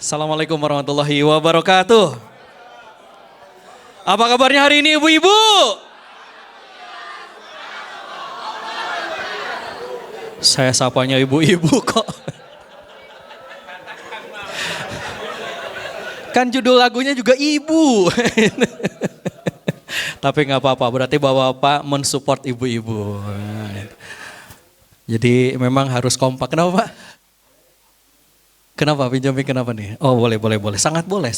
Assalamualaikum warahmatullahi wabarakatuh. Apa kabarnya hari ini ibu-ibu? Saya sapanya ibu-ibu kok. Kan judul lagunya juga ibu. Tapi nggak apa-apa, berarti bapak-bapak mensupport ibu-ibu. Jadi memang harus kompak. Kenapa Pak? Kenapa pinjamin kenapa nih? Oh boleh, sangat boleh.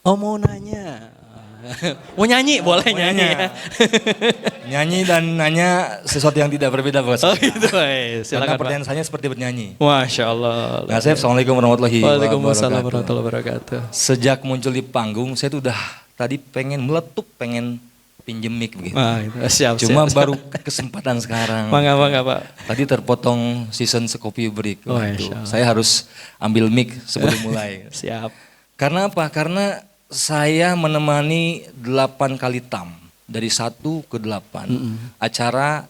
Oh mau nanya, mau nyanyi boleh nyanyi. Ya. Nyanyi dan nanya sesuatu yang tidak berbeda Pak. Oh gitu, silakan. Karena pertanyaan saya seperti bernyanyi. Masya Allah. Nah, saya Assalamualaikum warahmatullahi Waalaikumsalam warahmatullahi wabarakatuh. Sejak muncul di panggung, saya tuh udah tadi pengen meletup, pengen pinjem mic begitu. Siap. Cuma baru kesempatan sekarang. Mangga Pak. Tadi terpotong season Sekopi Break. Oh, saya harus ambil mic sebelum mulai. Siap. Karena apa? Karena saya menemani 8 kali tam. Dari 1 ke 8. Acara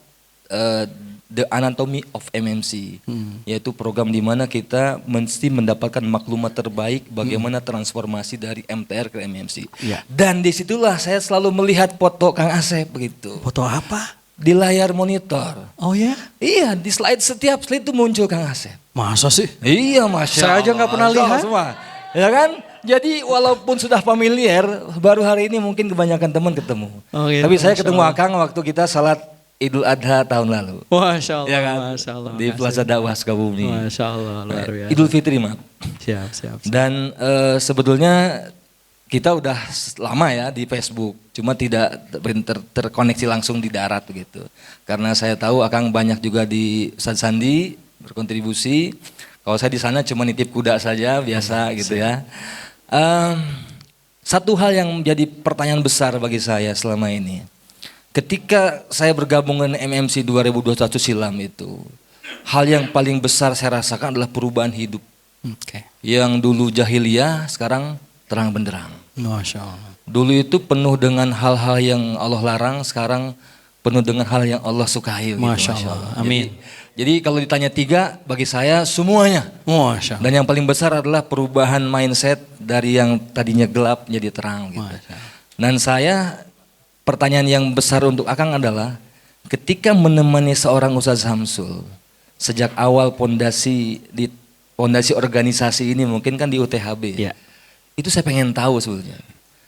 The Anatomy of MMC. Yaitu program di mana kita mesti mendapatkan maklumat terbaik bagaimana transformasi dari MTR ke MMC. Ya. Dan disitulah saya selalu melihat foto Kang Asep begitu. Foto apa? Di layar monitor. Oh ya? Iya, di setiap slide itu muncul Kang Asep. Masa sih? Iya, Masya Saya aja nggak pernah lihat. Semua. Ya kan? Jadi walaupun sudah familiar, baru hari ini mungkin kebanyakan teman ketemu. Oh, gitu. Tapi saya ketemu Akang waktu kita salat Idul Adha tahun lalu. Masya Allah, Ya kan? Masya Allah. Di Plaza Dakwah Sukabumi. Masya Allah, luar biasa. Idul Fitri, maaf. Siap. Dan sebetulnya kita udah lama ya di Facebook, cuma tidak terkoneksi langsung di darat begitu. Karena saya tahu Akang banyak juga di Ustadz Sandi berkontribusi. Kalau saya di sana cuma nitip kuda saja biasa gitu ya. Satu hal yang menjadi pertanyaan besar bagi saya selama ini. Ketika saya bergabung dengan MMC 2021 silam itu, hal yang paling besar saya rasakan adalah perubahan hidup. Yang dulu jahiliyah, sekarang terang benderang. Masya Allah. Dulu itu penuh dengan hal-hal yang Allah larang, sekarang penuh dengan hal yang Allah sukai. Masya Allah. Amin. Jadi kalau ditanya 3, bagi saya semuanya. Masya Allah. Dan yang paling besar adalah perubahan mindset dari yang tadinya gelap menjadi terang. Gitu. Dan saya, pertanyaan yang besar untuk Akang adalah, ketika menemani seorang Ustadz Samsul, sejak awal pondasi organisasi ini mungkin kan di UTHB. Ya. Itu saya pengen tahu sebetulnya.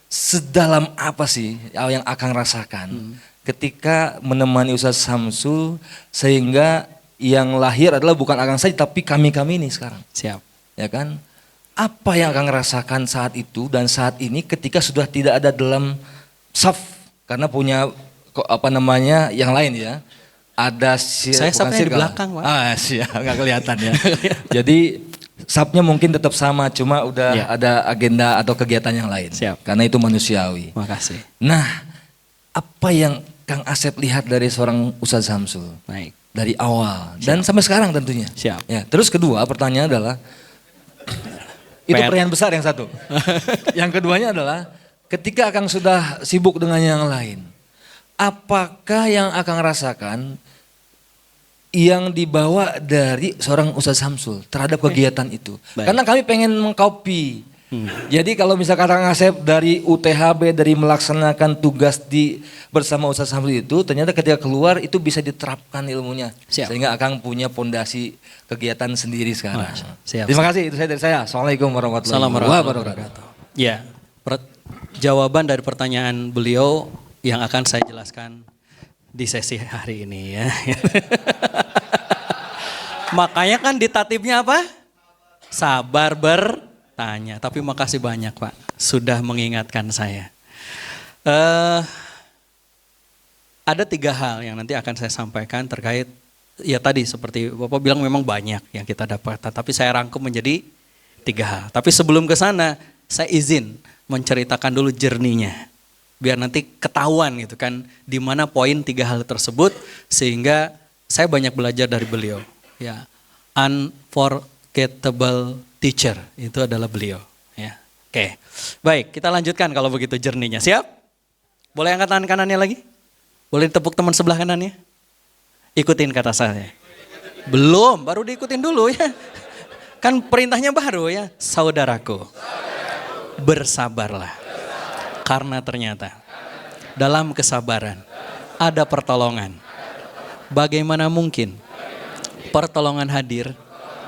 Sedalam apa sih yang Akang rasakan ketika menemani Ustadz Samsul sehingga yang lahir adalah bukan Akang saja tapi kami-kami ini sekarang. Siap. Ya kan? Apa yang Akang rasakan saat itu dan saat ini ketika sudah tidak ada dalam saf karena punya yang lain ya. Ada saya safnya di belakang, Pak. Siap, nggak kelihatan ya. Jadi safnya mungkin tetap sama, cuma udah ada agenda atau kegiatan yang lain. Siap. Karena itu manusiawi. Makasih. Nah, apa yang Kang Asep lihat dari seorang Ustadz Samsul? Baik. Dari awal dan sampai sekarang tentunya. Siap. Ya, terus kedua pertanyaan adalah, itu pertanyaan besar yang satu. Yang keduanya adalah, ketika Akang sudah sibuk dengan yang lain, apakah yang Akang rasakan yang dibawa dari seorang Ustadz Samsul terhadap kegiatan itu? Baik. Karena kami pengen mengcopy. Jadi kalau misalkan Kang Asep dari UTHB, dari melaksanakan tugas bersama Ustadz Samsul itu, ternyata ketika keluar itu bisa diterapkan ilmunya. Siap. Sehingga Akang punya pondasi kegiatan sendiri sekarang. Siap. Terima kasih, itu dari saya. Assalamualaikum warahmatullahi wabarakatuh. Ya, jawaban dari pertanyaan beliau yang akan saya jelaskan di sesi hari ini ya. Makanya kan di tatibnya apa? Sabar bertanya. Tapi makasih banyak Pak, sudah mengingatkan saya. Ada 3 hal yang nanti akan saya sampaikan terkait, ya tadi seperti Bapak bilang memang banyak yang kita dapat. Tapi saya rangkum menjadi 3 hal. Tapi sebelum ke sana, saya izin menceritakan dulu journey-nya. Biar nanti ketahuan gitu kan, di mana poin 3 hal tersebut, sehingga saya banyak belajar dari beliau. Ya, unforgettable teacher itu adalah beliau. Ya, oke, baik kita lanjutkan kalau begitu journey-nya, siap? Boleh angkat tangan kanannya lagi? Boleh ditepuk teman sebelah kanannya? Ikutin kata saya. Belum, baru diikutin dulu ya. Kan perintahnya baru ya. Saudaraku, bersabarlah. Karena ternyata dalam kesabaran ada pertolongan. Bagaimana mungkin pertolongan hadir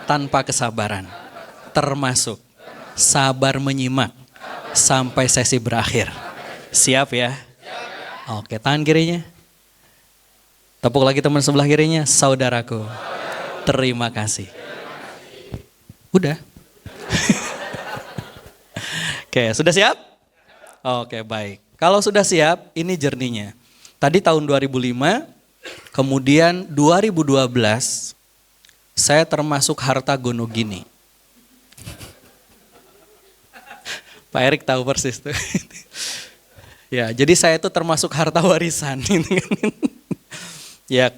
tanpa kesabaran? Termasuk sabar menyimak sampai sesi berakhir. Siap ya? Oke, tangan kirinya. Tepuk lagi teman sebelah kirinya. Saudaraku, terima kasih. Udah. Oke, sudah siap? Oke, baik. Kalau sudah siap, ini journey-nya. Tadi tahun 2005, kemudian 2012, saya termasuk harta gono gini. Pak Erik tahu persis tuh. Ya, jadi saya itu termasuk harta warisan. Ya,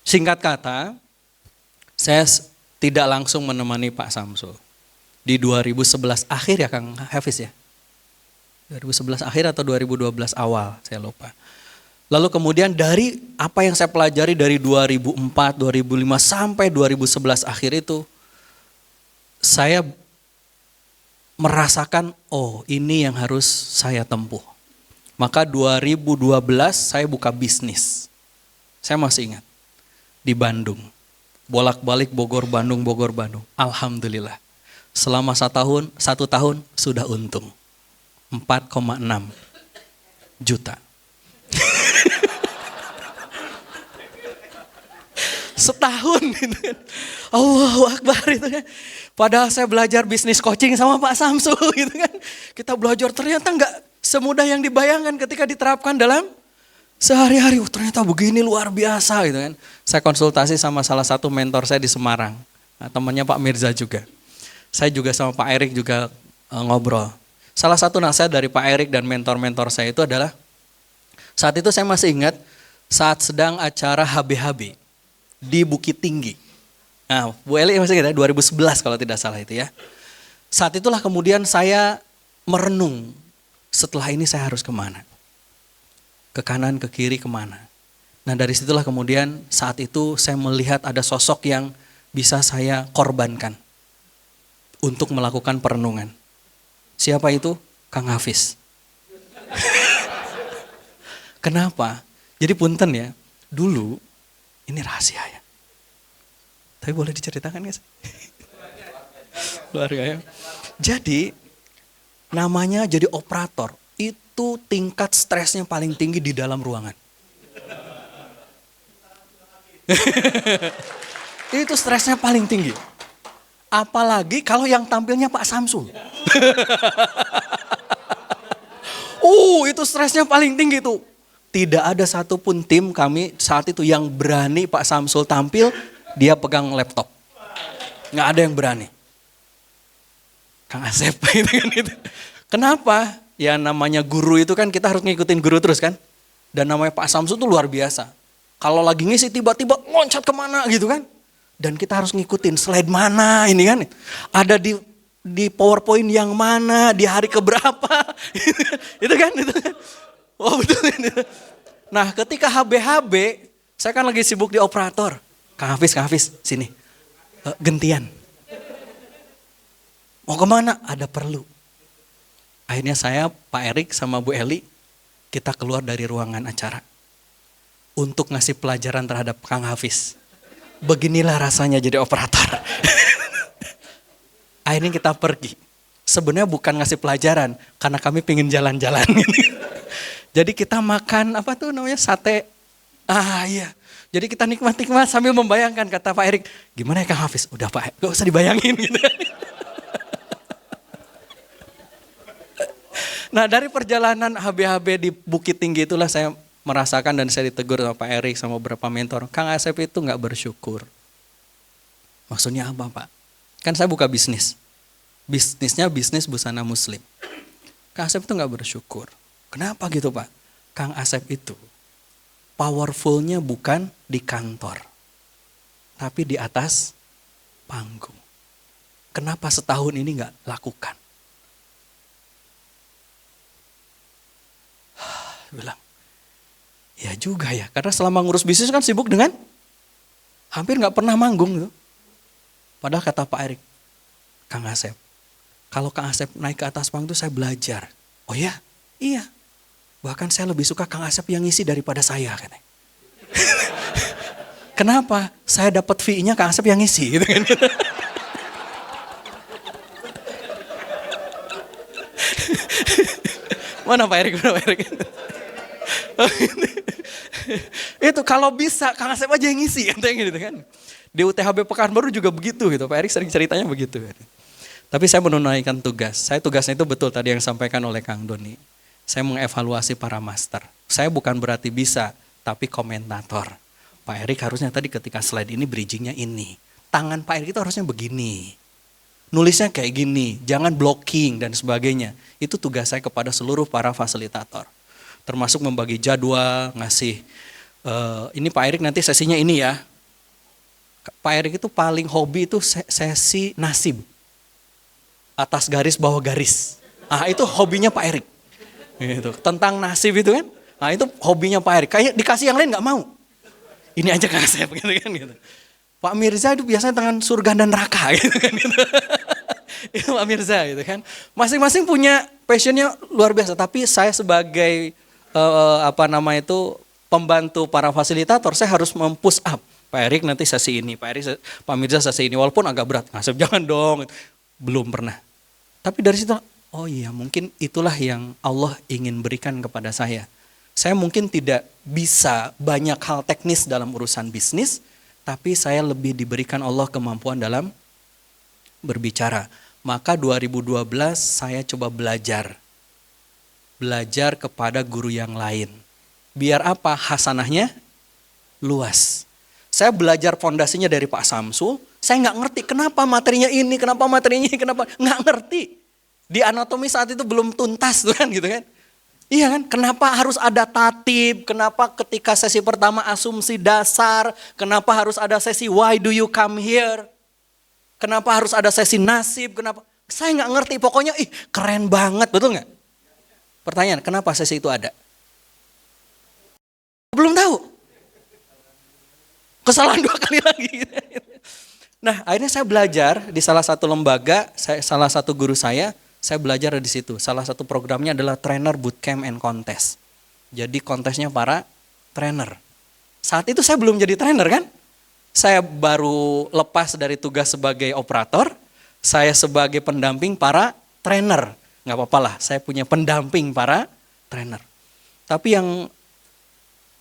singkat kata, saya tidak langsung menemani Pak Samsul. Di 2011 akhir ya Kang Hafiz ya? 2011 akhir atau 2012 awal, saya lupa. Lalu kemudian dari apa yang saya pelajari dari 2004, 2005 sampai 2011 akhir itu, saya merasakan, oh ini yang harus saya tempuh. Maka 2012 saya buka bisnis. Saya masih ingat, di Bandung. Bolak-balik Bogor, Bandung, Bogor, Bandung. Alhamdulillah. Selama 1 tahun sudah untung. 4,6 juta. Setahun gitu kan. Allahu Akbar itu kan. Padahal saya belajar bisnis coaching sama Pak Samsul gitu kan. Kita belajar ternyata enggak semudah yang dibayangkan ketika diterapkan dalam sehari-hari. Ternyata begini luar biasa gitu kan. Saya konsultasi sama salah satu mentor saya di Semarang. Nah, temannya Pak Mirza juga. Saya juga sama Pak Erik juga ngobrol. Salah satu nasihat dari Pak Erik dan mentor-mentor saya itu adalah, saat itu saya masih ingat saat sedang acara HB-HB di Bukit Tinggi. Nah, Bu Eli masih ingat ya, 2011 kalau tidak salah itu ya. Saat itulah kemudian saya merenung, setelah ini saya harus kemana? Ke kanan, ke kiri, kemana? Nah dari situlah kemudian saat itu saya melihat ada sosok yang bisa saya korbankan untuk melakukan perenungan. Siapa itu? Kang Hafiz. Kenapa? Jadi punten ya, dulu ini rahasia ya. Tapi boleh diceritakan guys? Keluarga ya. Jadi namanya jadi operator, itu tingkat stresnya paling tinggi di dalam ruangan. Itu stresnya paling tinggi. Apalagi kalau yang tampilnya Pak Samsul. Itu stresnya paling tinggi tuh. Tidak ada satupun tim kami saat itu yang berani Pak Samsul tampil, dia pegang laptop. Nggak ada yang berani. Kang Asep gitu. Kenapa? Ya namanya guru itu kan kita harus ngikutin guru terus kan. Dan namanya Pak Samsul tuh luar biasa. Kalau lagi ngisi tiba-tiba loncat kemana gitu kan. Dan kita harus ngikutin slide mana ini kan. Ada di PowerPoint yang mana, di hari keberapa. Itu kan. Oh betul. Nah ketika HB-HB, saya kan lagi sibuk di operator. Kang Hafiz, sini. Gentian. Mau kemana? Ada perlu. Akhirnya saya, Pak Erik sama Bu Eli, kita keluar dari ruangan acara. Untuk ngasih pelajaran terhadap Kang Hafiz. Beginilah rasanya jadi operator. Akhirnya kita pergi. Sebenarnya bukan ngasih pelajaran, karena kami pengen jalan-jalan. Jadi kita makan, apa tuh namanya, sate. Iya. Jadi kita nikmat-nikmat sambil membayangkan, kata Pak Erik, gimana ya Kang Hafiz? Udah Pak, gak usah dibayangin gitu. Nah dari perjalanan HB-HB di Bukit Tinggi itulah saya merasakan dan saya ditegur sama Pak Erik sama beberapa mentor. Kang Asep itu gak bersyukur. Maksudnya apa Pak? Kan saya buka bisnis. Bisnisnya bisnis busana muslim. Kang Asep itu gak bersyukur. Kenapa gitu Pak? Kang Asep itu powerfulnya bukan di kantor. Tapi di atas panggung. Kenapa setahun ini gak lakukan? Bilang, ya juga ya. Karena selama ngurus bisnis kan sibuk dengan hampir nggak pernah manggung gitu. Padahal kata Pak Erik, Kang Asep, kalau Kang Asep naik ke atas panggung itu saya belajar. Oh ya? Iya. Bahkan saya lebih suka Kang Asep yang ngisi daripada saya katanya. Kenapa? Saya dapat fee-nya Kang Asep yang ngisi gitu kan. Mana Pak Erik? Mana Pak Erik? Itu kalau bisa Kang Asep aja yang ngisi gitu kan. Di UTHB Pekanbaru juga begitu gitu. Pak Erik sering ceritanya begitu. Tapi saya menunaikan tugas. Tugasnya itu betul tadi yang disampaikan oleh Kang Doni. Saya mengevaluasi para master. Saya bukan berarti bisa, tapi komentator. Pak Erik harusnya tadi ketika slide ini bridgingnya ini. Tangan Pak Erik itu harusnya begini. Nulisnya kayak gini, jangan blocking dan sebagainya. Itu tugas saya kepada seluruh para fasilitator. Termasuk membagi jadwal, ngasih, ini Pak Erik nanti sesinya ini ya. Pak Erik itu paling hobi itu sesi nasib. Atas garis, bawah garis. Itu hobinya Pak Erik. Gitu. Tentang nasib itu kan. Itu hobinya Pak Erik. Kayak dikasih yang lain gak mau. Ini aja Kang Asep gitu kan. Gitu. Pak Mirza itu biasanya tangan surga dan neraka gitu kan. Gitu. Itu Pak Mirza gitu kan. Masing-masing punya passionnya luar biasa. Tapi saya sebagai pembantu para fasilitator, saya harus mempush up. Pak Erik nanti sesi ini, Pak Mirza sesi ini. Walaupun agak berat. Ngasep jangan dong. Belum pernah. Tapi dari situ, oh iya mungkin itulah yang Allah ingin berikan kepada saya. Saya mungkin tidak bisa banyak hal teknis dalam urusan bisnis, tapi saya lebih diberikan Allah kemampuan dalam berbicara. Maka 2012 saya coba belajar. Belajar kepada guru yang lain. Biar apa? Hasanahnya luas. Saya belajar fondasinya dari Pak Samsul. Saya nggak ngerti kenapa materinya ini, kenapa nggak ngerti. Di anatomi saat itu belum tuntas tuh kan gitu kan. Iya kan? Kenapa harus ada tatib? Kenapa ketika sesi pertama asumsi dasar? Kenapa harus ada sesi why do you come here? Kenapa harus ada sesi nasib? Kenapa? Saya nggak ngerti. Pokoknya keren banget, betul nggak? Pertanyaan, kenapa sesi itu ada? Belum tahu. Kesalahan 2 kali lagi. Nah, akhirnya saya belajar di salah satu lembaga, salah satu guru saya belajar di situ. Salah satu programnya adalah Trainer Bootcamp and Contest. Jadi kontesnya para trainer. Saat itu saya belum jadi trainer kan? Saya baru lepas dari tugas sebagai operator, saya sebagai pendamping para trainer. Nggak apa-apa lah, saya punya pendamping para trainer. Tapi yang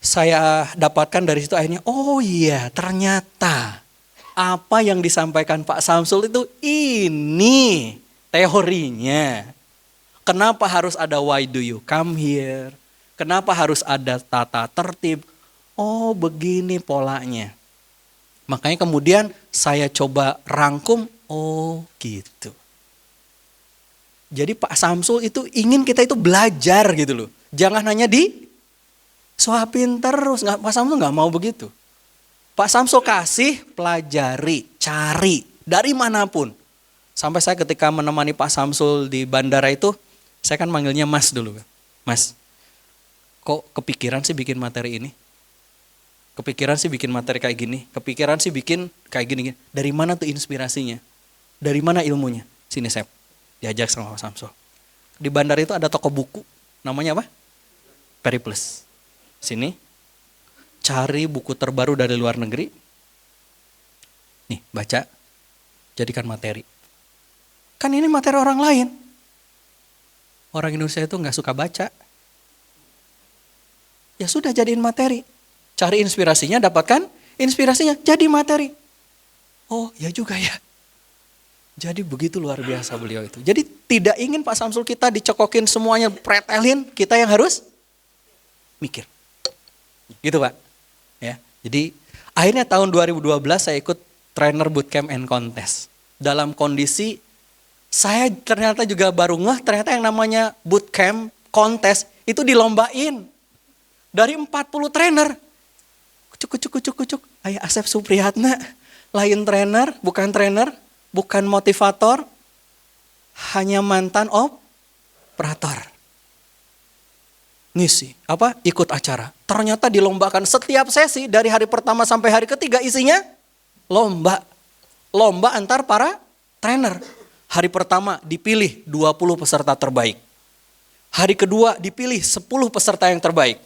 saya dapatkan dari situ akhirnya, oh iya ternyata apa yang disampaikan Pak Samsul itu ini teorinya. Kenapa harus ada why do you come here? Kenapa harus ada tata tertib? Oh begini polanya. Makanya kemudian saya coba rangkum, oh gitu. Jadi Pak Samsul itu ingin kita itu belajar gitu loh. Jangan hanya suapin terus. Pak Samsul nggak mau begitu. Pak Samsul kasih, pelajari, cari dari manapun. Sampai saya ketika menemani Pak Samsul di bandara itu, saya kan manggilnya Mas dulu. Mas, kok kepikiran sih bikin materi ini? Kepikiran sih bikin materi kayak gini? Kepikiran sih bikin kayak gini? Dari mana tuh inspirasinya? Dari mana ilmunya? Sini Sep, diajak sama Pak Samsul. Di bandara itu ada toko buku, namanya apa? Periplus. Sini, cari buku terbaru dari luar negeri. Nih, baca, jadikan materi. Kan ini materi orang lain. Orang Indonesia itu nggak suka baca. Ya sudah jadiin materi. Cari inspirasinya, dapatkan inspirasinya, jadi materi. Oh ya juga ya. Jadi begitu luar biasa beliau itu. Jadi tidak ingin Pak Samsul kita dicokokin semuanya, pretelin, kita yang harus mikir. Gitu Pak. Ya. Jadi akhirnya tahun 2012 saya ikut Trainer Bootcamp and Contest. Dalam kondisi saya ternyata juga baru ngeh ternyata yang namanya bootcamp, contest itu dilombain. Dari 40 trainer. Kucuk. Ayah Asep Supriyatna, lain trainer, bukan motivator, hanya mantan operator. ngisi, ikut acara. Ternyata dilombakan setiap sesi dari hari pertama sampai hari ketiga isinya lomba. Lomba antar para trainer. Hari pertama dipilih 20 peserta terbaik. Hari kedua dipilih 10 peserta yang terbaik.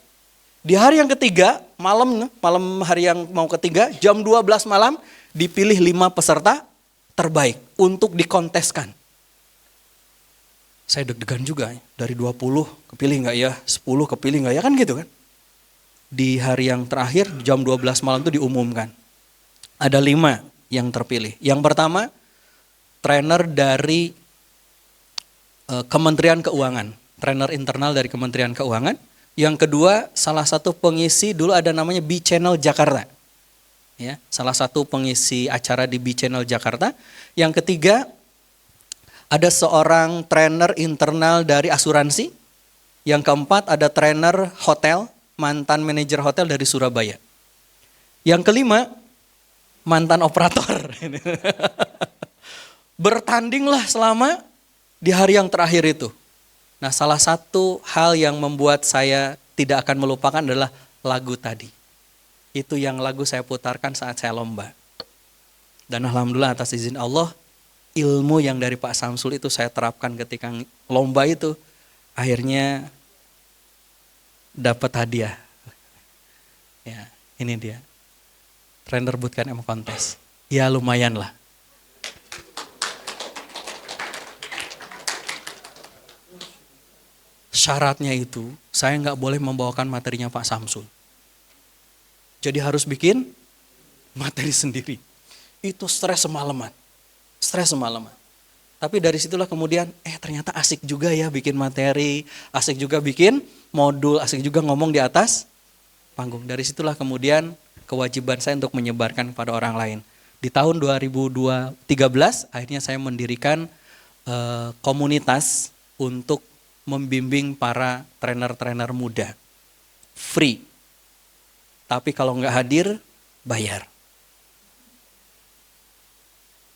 Di hari yang ketiga, malam hari yang mau ketiga, jam 12 malam dipilih 5 peserta terbaik untuk dikonteskan. Saya deg-degan juga, dari 20 kepilih nggak ya, 10 kepilih nggak ya, kan gitu kan. Di hari yang terakhir jam 12 malam itu diumumkan. Ada 5 yang terpilih. Yang pertama, trainer dari Kementerian Keuangan. Trainer internal dari Kementerian Keuangan. Yang kedua, salah satu pengisi dulu ada namanya B-Channel Jakarta. Ya, salah satu pengisi acara di B-Channel Jakarta. Yang ketiga, ada seorang trainer internal dari asuransi. Yang keempat, ada trainer hotel, mantan manajer hotel dari Surabaya. Yang kelima, mantan operator. Bertandinglah selama di hari yang terakhir itu. Nah, salah satu hal yang membuat saya tidak akan melupakan adalah lagu tadi. Itu yang lagu saya putarkan saat saya lomba. Dan alhamdulillah atas izin Allah, ilmu yang dari Pak Samsul itu saya terapkan ketika lomba itu. Akhirnya dapat hadiah. Ya, ini dia. Trainer Bootcamp M Contest. Ya lumayan lah. Syaratnya itu saya nggak boleh membawakan materinya Pak Samsul. Jadi harus bikin materi sendiri. Itu stres semalaman. Tapi dari situlah kemudian ternyata asik juga ya bikin materi, asik juga bikin modul, asik juga ngomong di atas panggung. Dari situlah kemudian kewajiban saya untuk menyebarkan kepada orang lain. Di tahun 2013 akhirnya saya mendirikan komunitas untuk membimbing para trainer-trainer muda. Free. Tapi kalau nggak hadir, bayar.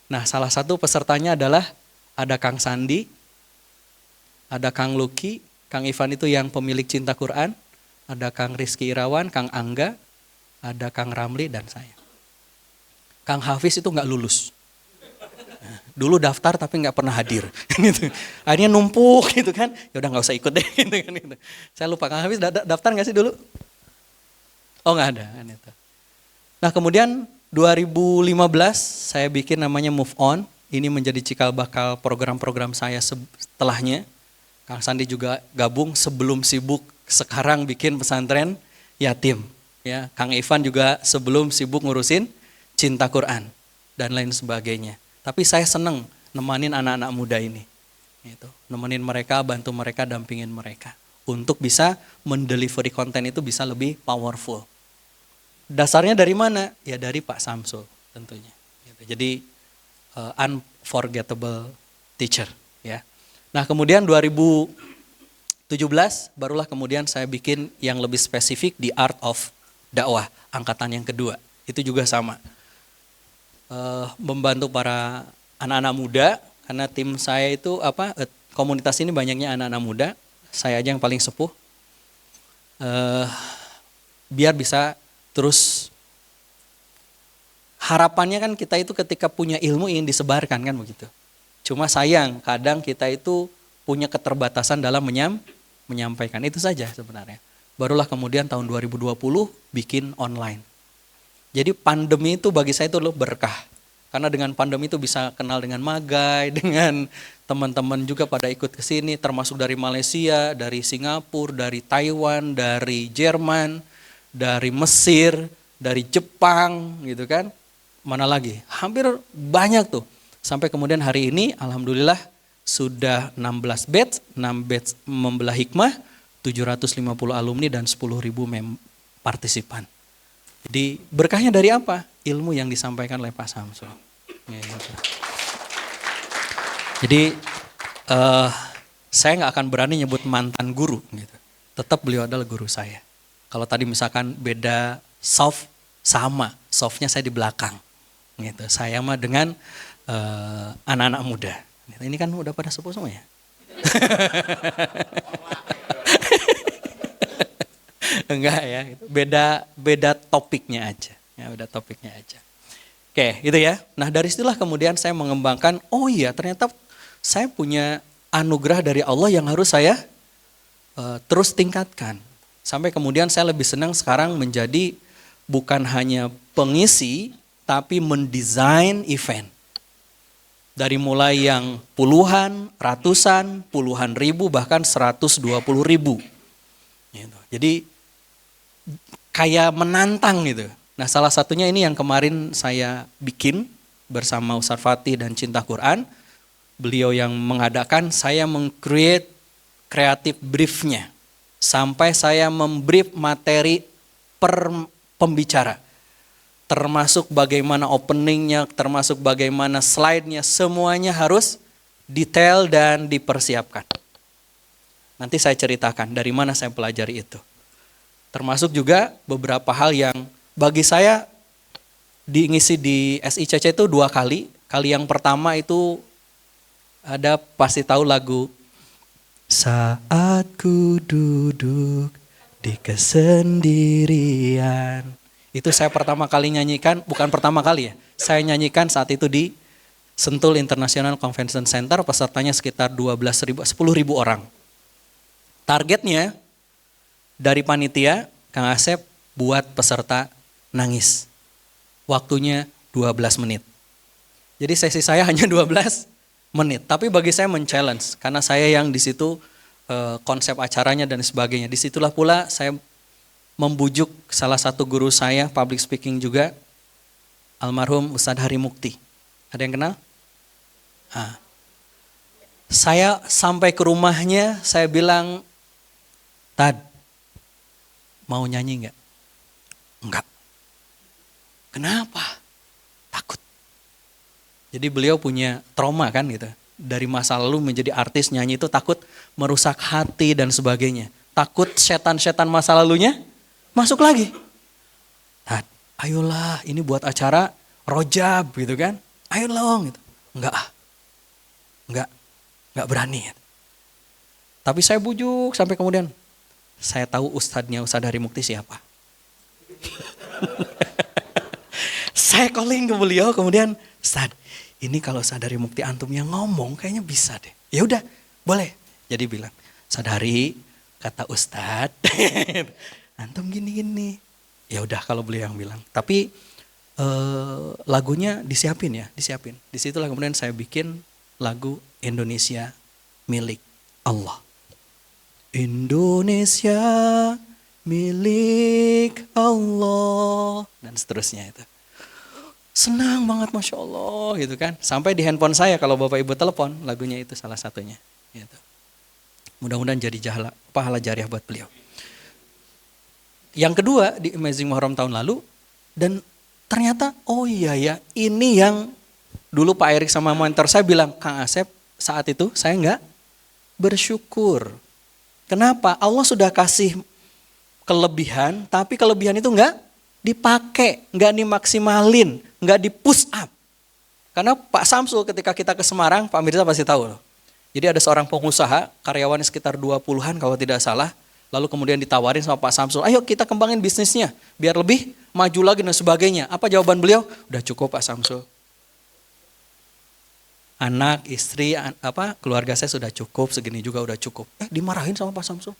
Nah, salah satu pesertanya adalah ada Kang Sandi, ada Kang Luki, Kang Ivan itu yang pemilik Cinta Quran, ada Kang Rizky Irawan, Kang Angga, ada Kang Ramli, dan saya. Kang Hafiz itu nggak lulus. Dulu daftar tapi nggak pernah hadir. Gitu. Akhirnya numpuk gitu kan. Ya udah nggak usah ikut deh. Gitu kan, gitu. Saya lupa Kang Hafiz daftar nggak sih dulu? Oh nggak ada. Kan, itu. Nah kemudian 2015 saya bikin namanya Move On. Ini menjadi cikal bakal program-program saya setelahnya. Kang Sandi juga gabung sebelum sibuk sekarang bikin pesantren yatim. Ya, Kang Ivan juga sebelum sibuk ngurusin Cinta Quran dan lain sebagainya. Tapi saya seneng nemanin anak-anak muda ini. Gitu. Nemenin mereka, bantu mereka, dampingin mereka. Untuk bisa mendelivery konten itu bisa lebih powerful. Dasarnya dari mana? Ya dari Pak Samsul tentunya. Gitu. Jadi unforgettable teacher. Ya. Nah kemudian 2017 barulah kemudian saya bikin yang lebih spesifik di Art of Dakwah. Angkatan yang kedua. Itu juga sama. Membantu para anak-anak muda karena tim saya itu komunitas ini banyaknya anak-anak muda, saya aja yang paling sepuh, biar bisa terus, harapannya kan kita itu ketika punya ilmu ingin disebarkan kan begitu. Cuma sayang kadang kita itu punya keterbatasan dalam menyampaikan, itu saja sebenarnya. Barulah kemudian tahun 2020 bikin online. Jadi pandemi itu bagi saya itu berkah. Karena dengan pandemi itu bisa kenal dengan Magai, dengan teman-teman juga pada ikut ke sini, termasuk dari Malaysia, dari Singapura, dari Taiwan, dari Jerman, dari Mesir, dari Jepang gitu kan. Mana lagi? Hampir banyak tuh. Sampai kemudian hari ini alhamdulillah sudah 16 batch, 6 batch membelah hikmah, 750 alumni dan 10.000 partisipan. Jadi berkahnya dari apa? Ilmu yang disampaikan oleh Pak Samsul. Jadi saya nggak akan berani nyebut mantan guru. Gitu. Tetap beliau adalah guru saya. Kalau tadi misalkan beda soft, sama. Softnya saya di belakang. Gitu. Saya mah dengan anak-anak muda. Ini kan udah pada sepuh semua ya. Enggak ya, beda topiknya aja. Ya, beda topiknya aja. Oke, itu ya. Nah, dari situlah kemudian saya mengembangkan, oh iya ternyata saya punya anugerah dari Allah yang harus saya terus tingkatkan. Sampai kemudian saya lebih senang sekarang menjadi bukan hanya pengisi, tapi mendesain event. Dari mulai yang puluhan, ratusan, puluhan ribu, bahkan 120.000. Gitu. Jadi kayak menantang gitu. Nah, salah satunya ini yang kemarin saya bikin bersama Ustaz Fatih dan Cinta Quran. Beliau yang mengadakan, saya meng-create kreatif briefnya. Sampai saya membrief materi per pembicara. Termasuk bagaimana openingnya, termasuk bagaimana slide-nya, semuanya harus detail dan dipersiapkan. Nanti saya ceritakan dari mana saya pelajari itu. Termasuk juga beberapa hal yang bagi saya diisi di SICC itu 2 kali. Kali yang pertama itu ada pasti tahu lagu Saat ku duduk di kesendirian. Itu saya pertama kali nyanyikan, bukan pertama kali ya. Saya nyanyikan saat itu di Sentul International Convention Center, pesertanya sekitar 10.000 orang. Targetnya dari panitia, Kang Asep buat peserta nangis. Waktunya 12 menit. Jadi sesi saya hanya 12 menit. Tapi bagi saya men-challenge, karena saya yang di situ konsep acaranya dan sebagainya. Disitulah pula saya membujuk salah satu guru saya, public speaking juga, almarhum Ustadz Hari Mukti. Ada yang kenal? Saya sampai ke rumahnya, saya bilang, Tad, mau nyanyi enggak? Enggak. Kenapa? Takut. Jadi beliau punya trauma kan gitu. Dari masa lalu menjadi artis nyanyi itu takut merusak hati dan sebagainya. Takut setan-setan masa lalunya masuk lagi. Tad, ayolah ini buat acara rojab gitu kan. Ayo dong gitu. Enggak berani. Tapi saya bujuk sampai kemudian saya tahu ustadznya Ustadz Hari Mukti siapa. Saya calling ke beliau kemudian, Ustadz, ini kalau Ustadz Hari Mukti antum yang ngomong kayaknya bisa deh. Ya udah, boleh. Jadi bilang, Ustadz Hari, kata Ustadz, antum gini-gini. Ya udah kalau beliau yang bilang. Tapi lagunya disiapin ya, disiapin. Disitulah kemudian saya bikin lagu Indonesia milik Allah. Indonesia milik Allah. Dan seterusnya itu. Senang banget Masya Allah gitu kan. Sampai di handphone saya kalau Bapak Ibu telepon, lagunya itu salah satunya. Gitu. Mudah-mudahan jadi pahala jariah buat beliau. Yang kedua di Amazing Muharram tahun lalu, dan ternyata oh iya ya, ini yang dulu Pak Erik sama mentor saya bilang, Kang Asep saat itu saya enggak bersyukur. Kenapa? Allah sudah kasih kelebihan, tapi kelebihan itu enggak dipakai, enggak dimaksimalin, enggak di push up. Karena Pak Samsul ketika kita ke Semarang, Pak Mirza pasti tahu loh. Jadi ada seorang pengusaha, karyawannya sekitar 20-an kalau tidak salah, lalu kemudian ditawarin sama Pak Samsul, ayo kita kembangin bisnisnya, biar lebih maju lagi dan sebagainya. Apa jawaban beliau? Udah cukup Pak Samsul. Anak, istri, keluarga saya sudah cukup, segini juga udah cukup. Dimarahin sama Pak Samsul.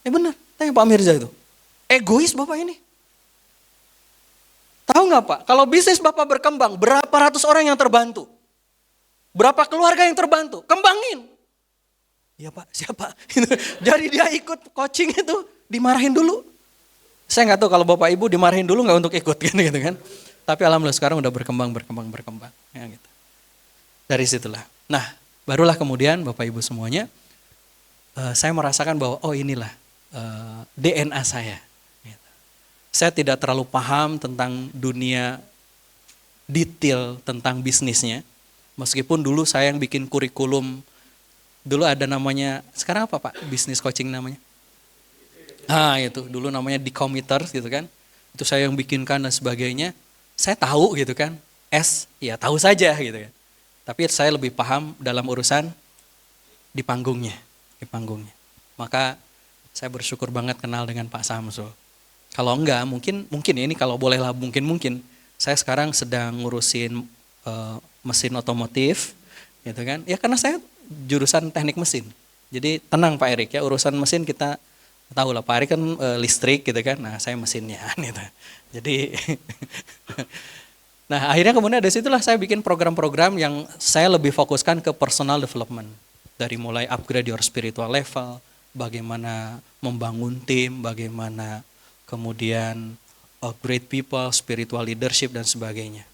Benar, tanya Pak Mirza itu. Egois Bapak ini. Tahu nggak Pak, kalau bisnis Bapak berkembang, berapa ratus orang yang terbantu? Berapa keluarga yang terbantu? Kembangin. Iya Pak, siapa? Jadi dia ikut coaching itu, dimarahin dulu. Saya nggak tahu kalau Bapak Ibu dimarahin dulu nggak untuk ikut gitu kan. Tapi alhamdulillah sekarang udah berkembang. Ya, gitu. Dari situlah. Nah, barulah kemudian Bapak Ibu semuanya, saya merasakan bahwa oh inilah DNA saya. Saya tidak terlalu paham tentang dunia detail tentang bisnisnya. Meskipun dulu saya yang bikin kurikulum, dulu ada namanya, sekarang apa Pak bisnis coaching namanya? Itu dulu namanya Decommitters gitu kan. Itu saya yang bikinkan dan sebagainya. Saya tahu gitu kan. Ya tahu saja gitu kan. Tapi saya lebih paham dalam urusan di panggungnya. Maka Saya bersyukur banget kenal dengan Pak Samsul. Kalau enggak, mungkin ya, ini kalau bolehlah mungkin saya sekarang sedang ngurusin mesin otomotif, gitu kan? Ya karena saya jurusan teknik mesin. Jadi tenang Pak Erik ya, urusan mesin kita tahu lah, Pak Erik kan listrik gitu kan. Nah, saya mesinnya gitu. Jadi nah, akhirnya kemudian dari situlah saya bikin program-program yang saya lebih fokuskan ke personal development. Dari mulai upgrade your spiritual level, bagaimana membangun tim, bagaimana kemudian upgrade people, spiritual leadership dan sebagainya.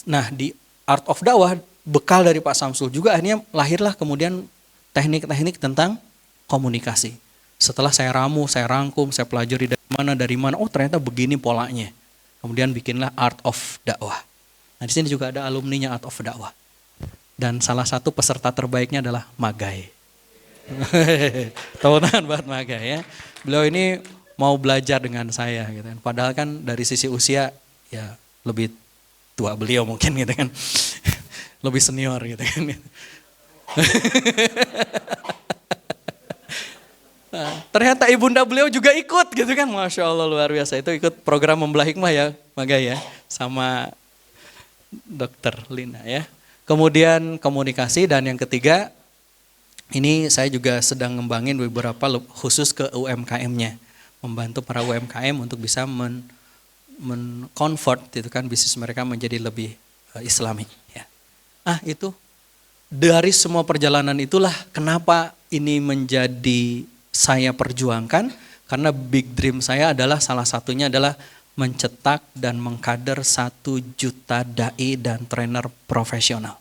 Nah, di Art of Dakwah, bekal dari Pak Samsul juga akhirnya lahirlah kemudian teknik-teknik tentang komunikasi. Setelah saya ramu, saya rangkum, saya pelajari dari mana, oh ternyata begini polanya. Kemudian bikinlah Art of Dakwah. Nah, di sini juga ada alumninya Art of Dakwah. Dan salah satu peserta terbaiknya adalah Magai. Tepuk tangan buat Magai ya. Beliau ini mau belajar dengan saya gitu kan. Padahal kan dari sisi usia ya lebih tua beliau mungkin gitu kan. Lebih senior gitu kan. Nah, ternyata ibunda beliau juga ikut gitu kan. Masya Allah luar biasa. Itu ikut program Membelah Hikmah ya Magai ya. Sama Dokter Lina ya. Kemudian komunikasi, dan yang ketiga ini saya juga sedang ngembangin beberapa khusus ke UMKM-nya. Membantu para UMKM untuk bisa men-convert gitu kan bisnis mereka menjadi lebih islami ya. Itu dari semua perjalanan itulah kenapa ini menjadi saya perjuangkan, karena big dream saya adalah salah satunya adalah mencetak dan mengkader 1 juta dai dan trainer profesional.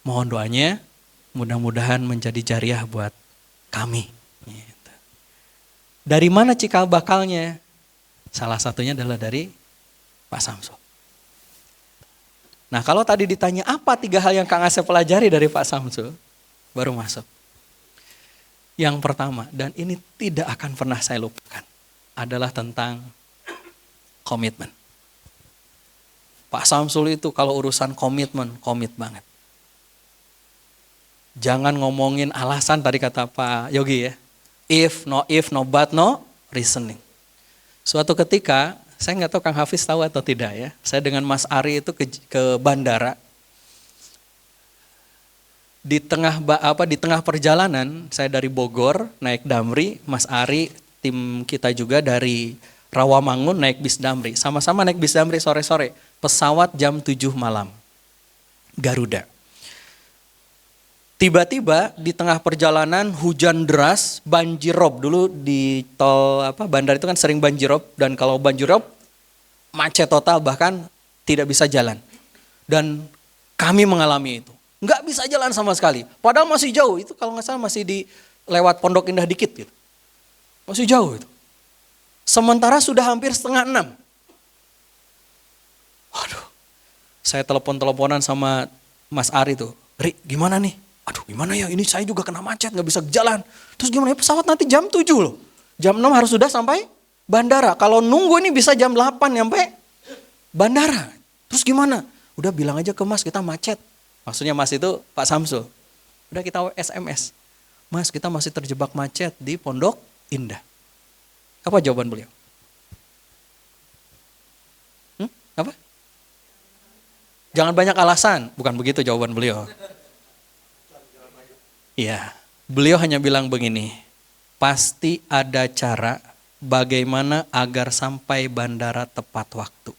Mohon doanya, mudah-mudahan menjadi jariah buat kami. Gitu. Dari mana cikal bakalnya? Salah satunya adalah dari Pak Samsul. Nah, kalau tadi ditanya apa 3 hal yang Kang Asep pelajari dari Pak Samsul, baru masuk. Yang pertama, dan ini tidak akan pernah saya lupakan, adalah tentang komitmen. Pak Samsul itu kalau urusan komitmen, komit banget. Jangan ngomongin alasan, tadi kata Pak Yogi ya. If, no but, no reasoning. Suatu ketika, saya nggak tahu Kang Hafiz tahu atau tidak ya. Saya dengan Mas Ari itu ke bandara. Di tengah perjalanan, saya dari Bogor naik Damri, Mas Ari, tim kita juga dari Rawamangun naik bis Damri. Sama-sama naik bis Damri sore-sore. Pesawat jam 7 malam. Garuda. Tiba-tiba di tengah perjalanan hujan deras, banjirop. Dulu di tol bandar itu kan sering banjirop, dan kalau banjirop macet total, bahkan tidak bisa jalan. Dan kami mengalami itu. Nggak bisa jalan sama sekali. Padahal masih jauh. Itu kalau nggak salah masih di lewat Pondok Indah dikit gitu. Masih jauh itu. Sementara sudah hampir 5:30. Waduh. Saya telepon-teleponan sama Mas Ari tuh. Ri, gimana nih? Aduh gimana ya, ini saya juga kena macet, nggak bisa jalan. Terus gimana ya, pesawat nanti jam 7 loh. Jam 6 harus sudah sampai bandara. Kalau nunggu ini bisa jam 8 nyampe bandara. Terus gimana? Udah bilang aja ke Mas, kita macet. Maksudnya Mas itu Pak Samsul. Udah kita SMS. Mas, kita masih terjebak macet di Pondok Indah. Apa jawaban beliau? Apa? Jangan banyak alasan. Bukan begitu jawaban beliau. Iya, beliau hanya bilang begini, pasti ada cara bagaimana agar sampai bandara tepat waktu.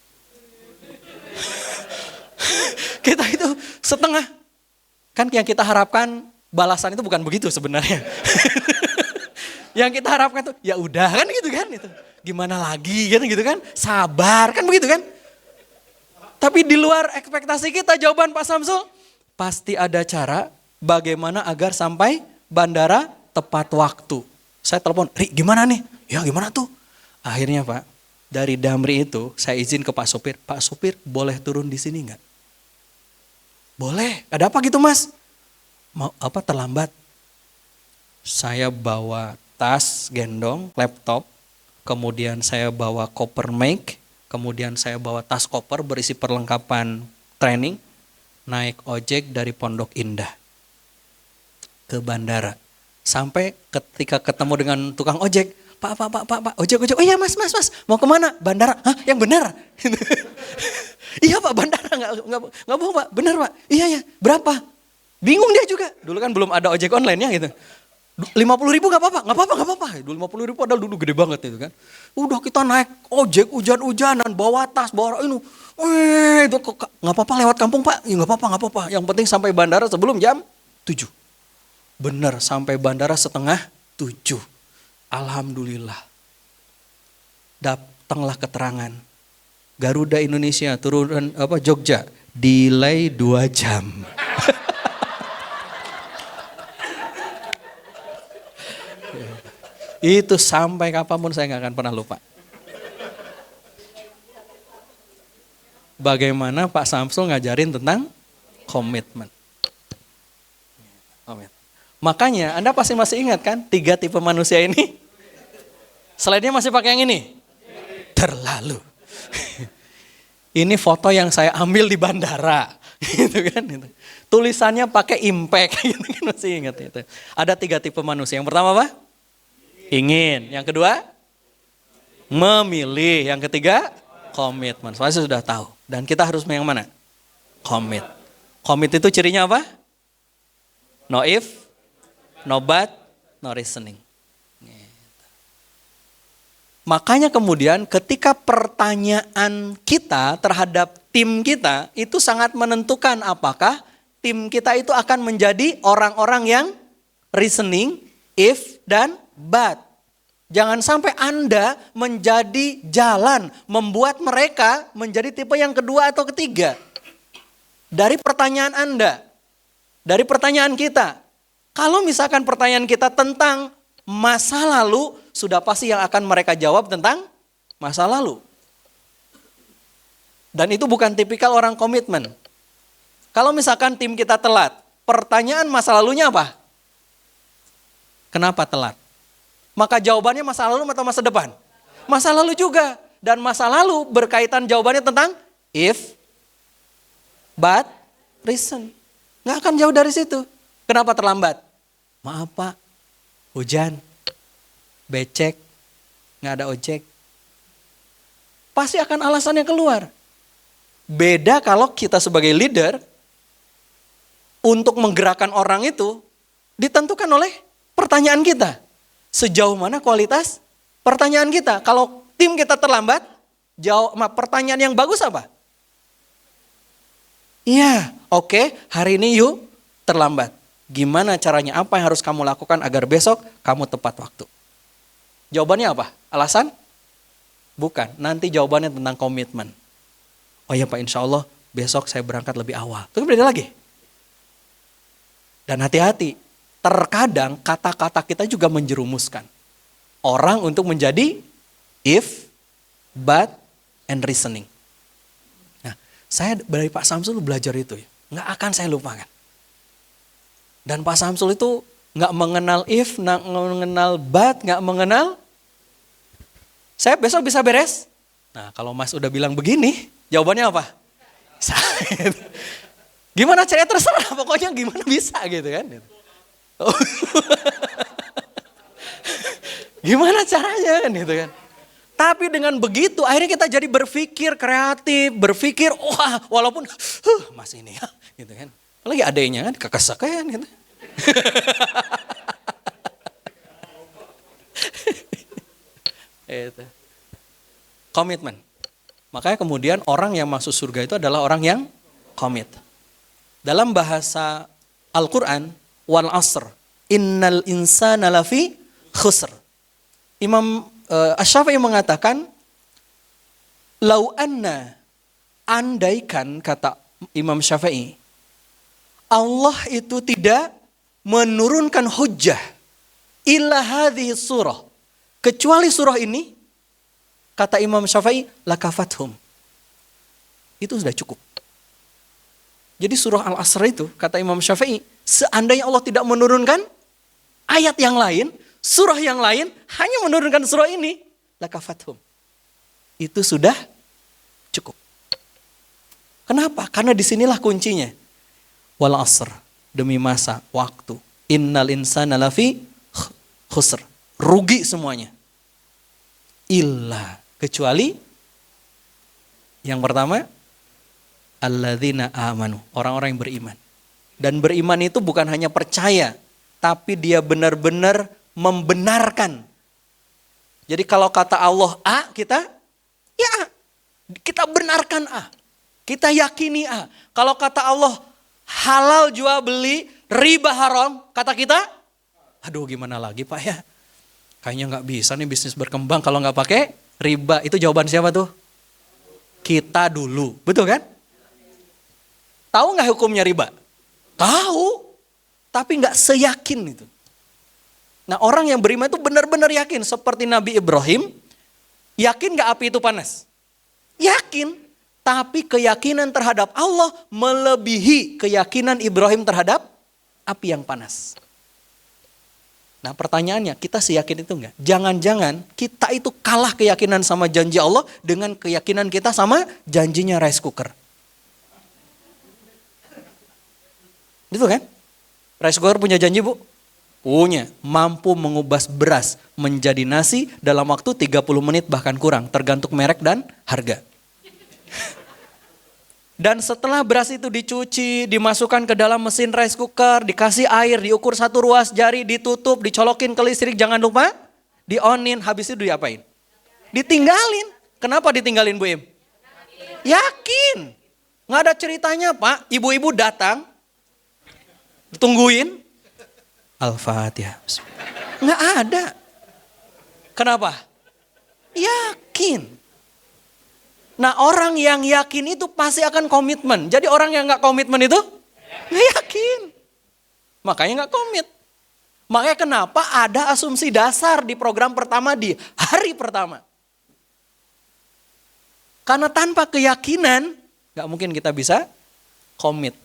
Kita itu setengah. Kan yang kita harapkan balasan itu bukan begitu sebenarnya. Yang kita harapkan tuh ya udah kan gitu kan itu. Gimana lagi gitu kan? Sabar kan begitu kan? Tapi di luar ekspektasi kita jawaban Pak Samsul, pasti ada cara bagaimana agar sampai bandara tepat waktu. Saya telepon, Ri gimana nih? Ya gimana tuh? Akhirnya Pak, dari Damri itu saya izin ke Pak Sopir boleh turun di sini nggak? Boleh, ada apa gitu Mas? Mau apa terlambat? Saya bawa tas gendong, laptop, kemudian saya bawa koper mic, kemudian saya bawa tas koper berisi perlengkapan training, naik ojek dari Pondok Indah ke bandara. Sampai ketika ketemu dengan tukang ojek, Pak, ojek. Oh iya mas, mau kemana? Bandara. Hah, yang benar? Iya Pak, bandara, nggak bohong Pak, benar Pak. Iya, berapa? Bingung dia juga. Dulu kan belum ada ojek online ya gitu. 50.000 nggak apa-apa. Dulu 50.000 padahal dulu gede banget itu kan. Udah kita naik ojek hujan-hujanan, bawa tas, bawa ini. Itu nggak apa-apa lewat kampung Pak. Ya nggak apa-apa. Yang penting sampai bandara sebelum jam 7. Bener, sampai bandara setengah 7. Alhamdulillah. Datanglah keterangan. Garuda Indonesia turunan Jogja delay 2 jam. Itu sampai kapanpun saya nggak akan pernah lupa. Bagaimana Pak Samsul ngajarin tentang komitmen. Makanya Anda pasti masih ingat kan 3 tipe manusia ini? Slide-nya masih pakai yang ini? Terlalu. Ini foto yang saya ambil di bandara. Gitu kan. Tulisannya pakai impact. Gitu kan, masih ingat itu. Ada 3 tipe manusia. Yang pertama apa? Ingin. Yang kedua? Memilih. Yang ketiga? Komitmen. Soalnya saya sudah tahu. Dan kita harus yang mana? Komit. Komit itu cirinya apa? No if, no but, no reasoning. Makanya kemudian ketika pertanyaan kita terhadap tim kita itu sangat menentukan apakah tim kita itu akan menjadi orang-orang yang reasoning, if, dan but. Jangan sampai Anda menjadi jalan membuat mereka menjadi tipe yang kedua atau ketiga. Dari pertanyaan Anda, dari pertanyaan kita. Kalau misalkan pertanyaan kita tentang masa lalu, sudah pasti yang akan mereka jawab tentang masa lalu. Dan itu bukan tipikal orang komitmen. Kalau misalkan tim kita telat, pertanyaan masa lalunya apa? Kenapa telat? Maka jawabannya masa lalu atau masa depan? Masa lalu juga. Dan masa lalu berkaitan jawabannya tentang if, but, reason. Nggak akan jauh dari situ. Kenapa terlambat? Maaf Pak, hujan, becek, nggak ada ojek. Pasti akan alasannya keluar. Beda kalau kita sebagai leader, untuk menggerakkan orang itu, ditentukan oleh pertanyaan kita. Sejauh mana kualitas pertanyaan kita. Kalau tim kita terlambat, pertanyaan yang bagus apa? Iya, oke, hari ini yuk terlambat. Gimana caranya? Apa yang harus kamu lakukan agar besok kamu tepat waktu? Jawabannya apa? Alasan? Bukan. Nanti jawabannya tentang komitmen. Oh ya Pak, insya Allah besok saya berangkat lebih awal. Itu beda lagi. Dan hati-hati. Terkadang kata-kata kita juga menjerumuskan orang untuk menjadi if, but, and reasoning. Nah, saya dari Pak Samsul belajar itu ya. Nggak akan saya lupakan. Dan Pak Samsul itu nggak mengenal if, nggak mengenal but, nggak mengenal. Saya besok bisa beres. Nah, kalau Mas udah bilang begini, jawabannya apa? Gimana caranya terserah, pokoknya gimana bisa gitu kan. Gimana caranya kan gitu kan. Tapi dengan begitu akhirnya kita jadi berpikir kreatif, berpikir wah walaupun Mas ini ya gitu kan. Apalagi adanya kan kekesek kan gitu. Itu. Komitmen. Makanya kemudian orang yang masuk surga itu adalah orang yang komit. Dalam bahasa Al-Quran, wal asr, innal insana lafi khusr. Imam Asy-Syafi'i mengatakan, lau anna, andaikan kata Imam Syafi'i, Allah itu tidak menurunkan hujjah illa hadhihi surah. Kecuali surah ini, kata Imam Syafi'i, lakafathum. Itu sudah cukup. Jadi surah Al-Asr itu, kata Imam Syafi'i, seandainya Allah tidak menurunkan ayat yang lain, surah yang lain, hanya menurunkan surah ini, lakafathum. Itu sudah cukup. Kenapa? Karena disinilah kuncinya. Wal asr, demi masa, waktu. Innal insana lafi khusr, rugi semuanya. Illa, kecuali yang pertama, alladzina amanu, orang-orang yang beriman. Dan beriman itu bukan hanya percaya, tapi dia benar-benar membenarkan. Jadi kalau kata Allah A, kita ya A. Kita benarkan A. Kita yakini A. Kalau kata Allah halal jual beli, riba haram, kata kita, aduh gimana lagi Pak ya? Kayaknya nggak bisa nih bisnis berkembang kalau nggak pakai riba. Itu jawaban siapa tuh? Kita dulu, betul kan? Tahu nggak hukumnya riba? Tahu, tapi nggak seyakin itu. Nah orang yang beriman itu benar-benar yakin. Seperti Nabi Ibrahim, yakin nggak api itu panas? Yakin, tapi keyakinan terhadap Allah melebihi keyakinan Ibrahim terhadap api yang panas. Nah pertanyaannya, kita seyakin itu enggak? Jangan-jangan kita itu kalah keyakinan sama janji Allah dengan keyakinan kita sama janjinya rice cooker. Gitu kan? Rice cooker punya janji Bu? Punya. Mampu mengubah beras menjadi nasi dalam waktu 30 menit bahkan kurang. Tergantung merek dan harga. Dan setelah beras itu dicuci, dimasukkan ke dalam mesin rice cooker, dikasih air, diukur satu ruas jari, ditutup, dicolokin ke listrik, jangan lupa di-onin, habis itu diapain? Ditinggalin. Kenapa ditinggalin Bu Im? Yakin. Nggak ada ceritanya Pak, ibu-ibu datang, ditungguin, Al-Fatihah. Nggak ada. Kenapa? Yakin. Nah orang yang yakin itu pasti akan komitmen. Jadi orang yang gak komitmen itu gak yakin. Makanya gak komit. Makanya kenapa ada asumsi dasar di program pertama di hari pertama. Karena tanpa keyakinan gak mungkin kita bisa komit.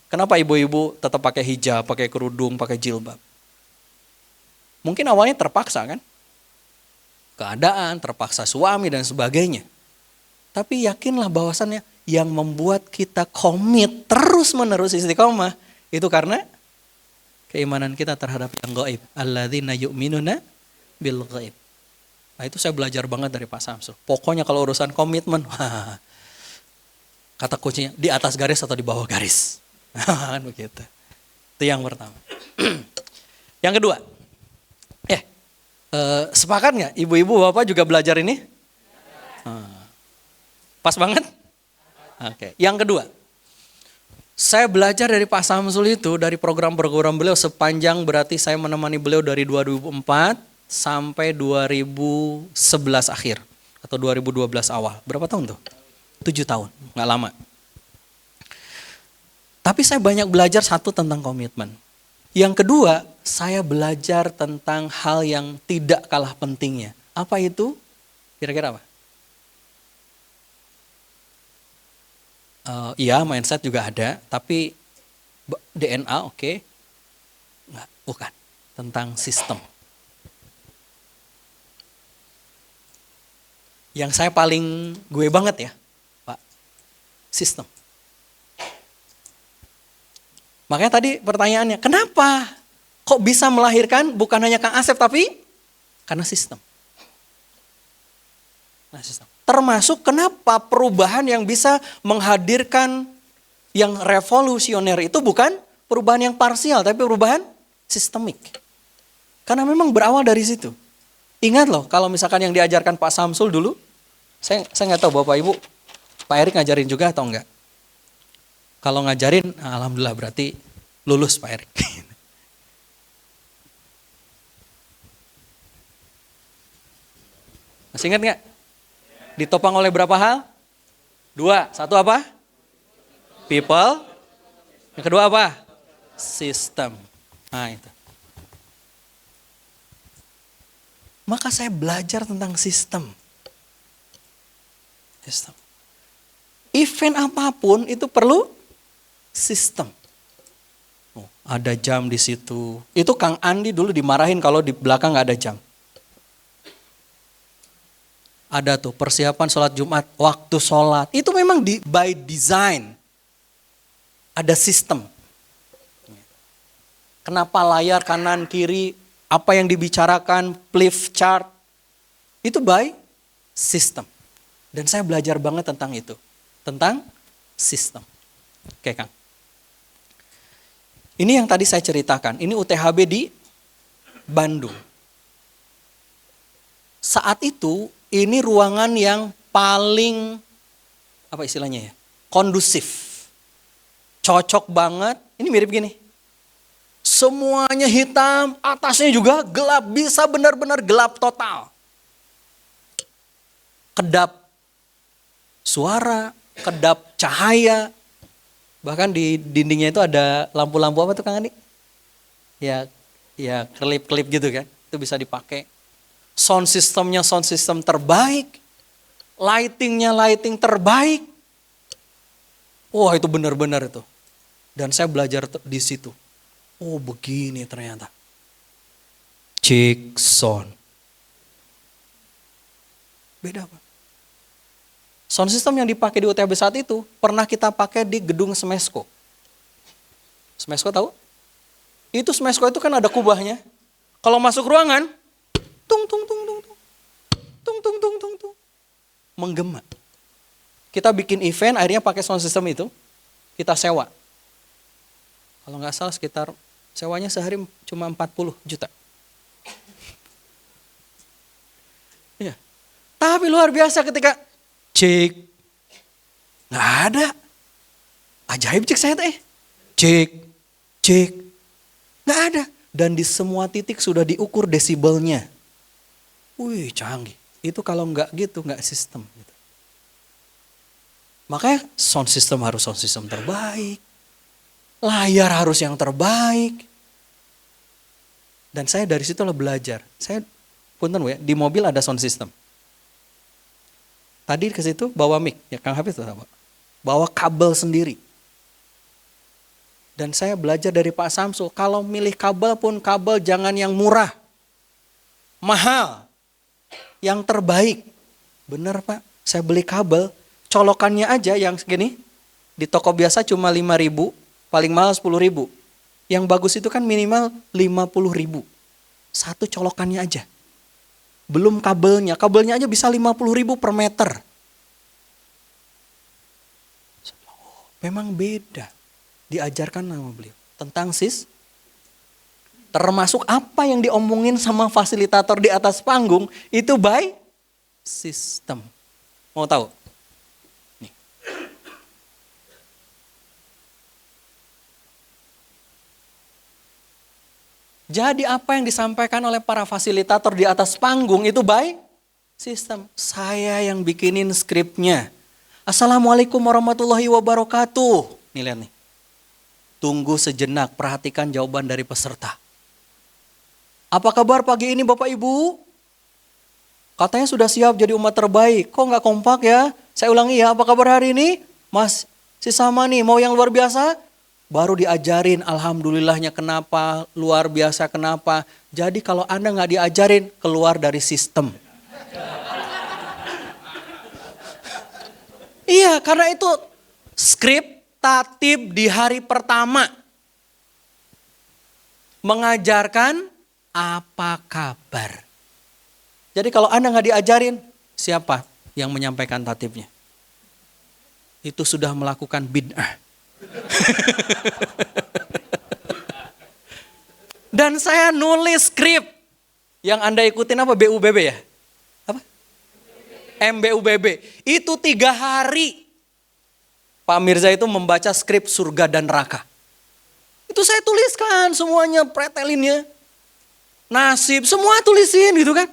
Kenapa ibu-ibu tetap pakai hijab, pakai kerudung, pakai jilbab? Mungkin awalnya terpaksa kan? Keadaan, terpaksa suami dan sebagainya. Tapi yakinlah bahwasannya yang membuat kita komit terus menerus istiqomah itu karena keimanan kita terhadap yang gaib. Alladzina yu'minuna bil gaib. Nah itu saya belajar banget dari Pak Samsul. Pokoknya kalau urusan komitmen, kata kuncinya di atas garis atau di bawah garis. Kan begitu. Itu yang pertama. Yang kedua. Sepakat nggak? Ibu-ibu bapak juga belajar ini? Pas banget? Oke. Yang kedua, saya belajar dari Pak Samsul itu dari program-program beliau sepanjang berarti saya menemani beliau dari 2004 sampai 2011 akhir atau 2012 awal. Berapa tahun tuh? 7 tahun, nggak lama. Tapi saya banyak belajar satu tentang komitmen. Yang kedua, saya belajar tentang hal yang tidak kalah pentingnya. Apa itu? Kira-kira apa? Iya, mindset juga ada, tapi DNA oke. Enggak, bukan. Tentang sistem. Yang saya paling gue banget ya, Pak. Sistem. Makanya tadi pertanyaannya, kenapa kok bisa melahirkan bukan hanya Kang Asep tapi karena sistem. Nah, sistem. Termasuk kenapa perubahan yang bisa menghadirkan yang revolusioner itu bukan perubahan yang parsial tapi perubahan sistemik. Karena memang berawal dari situ. Ingat loh kalau misalkan yang diajarkan Pak Samsul dulu, saya nggak tahu Bapak Ibu, Pak Erik ngajarin juga atau enggak. Kalau ngajarin, alhamdulillah berarti lulus Pak Erik. Masih ingat nggak? Ditopang oleh berapa hal? 2. Satu apa? People. Yang kedua apa? System. Nah itu. Maka saya belajar tentang sistem. Sistem. Event apapun itu perlu sistem. Oh, ada jam di situ. Itu Kang Andi dulu dimarahin kalau di belakang nggak ada jam. Ada tuh persiapan sholat Jumat, waktu sholat. Itu memang by design. Ada sistem. Kenapa layar kanan kiri, apa yang dibicarakan, flip chart, itu by system. Dan saya belajar banget tentang itu. Tentang sistem. Oke Kang. Ini yang tadi saya ceritakan. Ini UTHB di Bandung. Saat itu ini ruangan yang paling apa istilahnya ya? Kondusif. Cocok banget. Ini mirip gini. Semuanya hitam, atasnya juga gelap, bisa benar-benar gelap total. Kedap suara, kedap cahaya. Bahkan di dindingnya itu ada lampu-lampu apa tuh Kang Andi? Ya kelip-kelip gitu kan. Itu bisa dipakai. Sound systemnya sound system terbaik. Lightingnya lighting terbaik. Wah itu benar-benar itu. Dan saya belajar di situ. Oh begini ternyata. Cek sound. Beda Pak. Sound system yang dipakai di UTHB saat itu pernah kita pakai di gedung Smesco. Smesco tahu? Itu Smesco itu kan ada kubahnya. Kalau masuk ruangan, tung tung tung tung tung. Tung tung tung tung tung. Menggema. Kita bikin event akhirnya pakai sound system itu. Kita sewa. Kalau nggak salah sekitar sewanya sehari cuma 40 juta. Iya. Tapi luar biasa ketika cek, nggak ada. Ajaib cek saya teh. Cek, nggak ada. Dan di semua titik sudah diukur desibelnya. Wih canggih. Itu kalau nggak gitu nggak sistem. Gitu. Makanya sound system harus sound system terbaik. Layar harus yang terbaik. Dan saya dari situlah belajar. Saya punten Bu ya, di mobil ada sound system. Tadi ke situ bawa mic, ya Kang Hafiz tuh apa? Bawa kabel sendiri. Dan saya belajar dari Pak Samsul, kalau milih kabel pun kabel jangan yang murah. Mahal. Yang terbaik. Bener Pak, saya beli kabel, colokannya aja yang segini, di toko biasa cuma 5.000, paling mahal 10.000. Yang bagus itu kan minimal 50.000. Satu colokannya aja. Belum kabelnya aja bisa 50.000 per meter. Memang beda. Diajarkan sama beliau. Tentang termasuk apa yang diomongin sama fasilitator di atas panggung, itu by system. Mau tahu? Nih. Jadi apa yang disampaikan oleh para fasilitator di atas panggung itu by system. Saya yang bikinin skripnya. Assalamualaikum warahmatullahi wabarakatuh. Nih lihat nih. Tunggu sejenak, perhatikan jawaban dari peserta. Apa kabar pagi ini Bapak Ibu? Katanya sudah siap jadi umat terbaik. Kok nggak kompak ya? Saya ulangi ya, apa kabar hari ini? Mas, si sama nih, mau yang luar biasa? Baru diajarin, alhamdulillahnya kenapa, luar biasa kenapa. Jadi kalau Anda nggak diajarin, keluar dari sistem. Iya, karena itu skrip tatib di hari pertama. Mengajarkan apa kabar. Jadi kalau Anda nggak diajarin, siapa yang menyampaikan tatibnya? Itu sudah melakukan bid'ah. Dan saya nulis skrip. Yang Anda ikutin apa? BUBB ya? Apa? MBUBB. Itu 3 hari. Pak Mirza itu membaca skrip surga dan neraka. Itu saya tuliskan semuanya, pretelinnya. Nasib, semua tulisin gitu kan.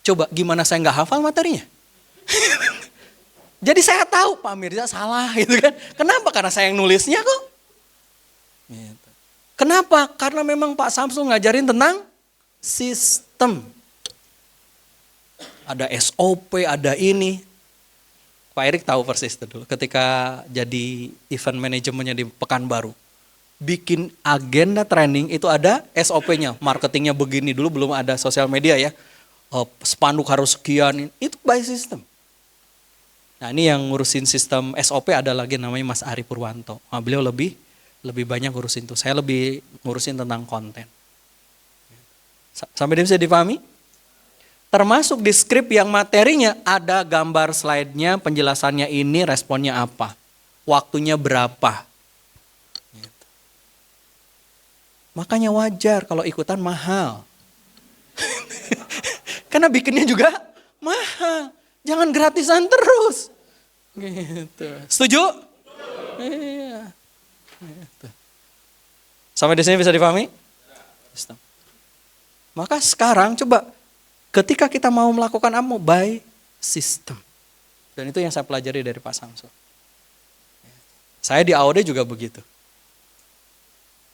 Coba gimana saya nggak hafal materinya? Jadi saya tahu Pak Mirza salah gitu kan. Kenapa? Karena saya yang nulisnya kok. Gitu. Kenapa? Karena memang Pak Samsul ngajarin tentang sistem. Ada SOP, ada ini. Pak Erik tahu persis itu dulu. Ketika jadi event manajemennya di Pekanbaru. Bikin agenda training itu ada SOP-nya. Marketingnya begini, dulu belum ada sosial media ya. Spanduk harus sekian, itu by system. Nah ini yang ngurusin sistem SOP ada lagi namanya Mas Ari Purwanto. Nah, beliau lebih lebih banyak ngurusin itu. Saya lebih ngurusin tentang konten. Sampai bisa dipahami? Termasuk di skrip yang materinya ada gambar slide-nya, penjelasannya ini, responnya apa, waktunya berapa. Gitu. Makanya wajar kalau ikutan mahal. Karena bikinnya juga mahal. Jangan gratisan terus. Gitu. Setuju? Iya. Gitu. Sampai di sini bisa dipahami? Maka sekarang coba ketika kita mau melakukan apa? By system. Dan itu yang saya pelajari dari Pak Samsul. Saya di AOD juga begitu.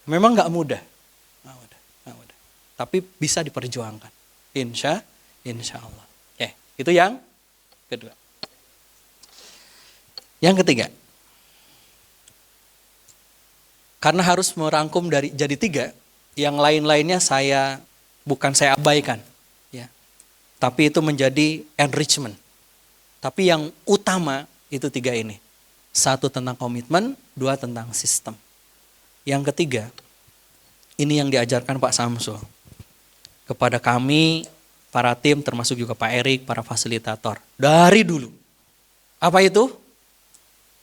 Memang nggak mudah. Nggak mudah. Tapi bisa diperjuangkan. Insya Allah. Oke, itu yang kedua. Yang ketiga. Karena harus merangkum dari jadi 3, yang lain-lainnya bukan saya abaikan, ya. Tapi itu menjadi enrichment. Tapi yang utama itu 3 ini. 1 tentang komitmen, 2 tentang sistem. Yang ketiga, ini yang diajarkan Pak Samsul kepada kami, para tim, termasuk juga Pak Erik, para fasilitator dari dulu. Apa itu?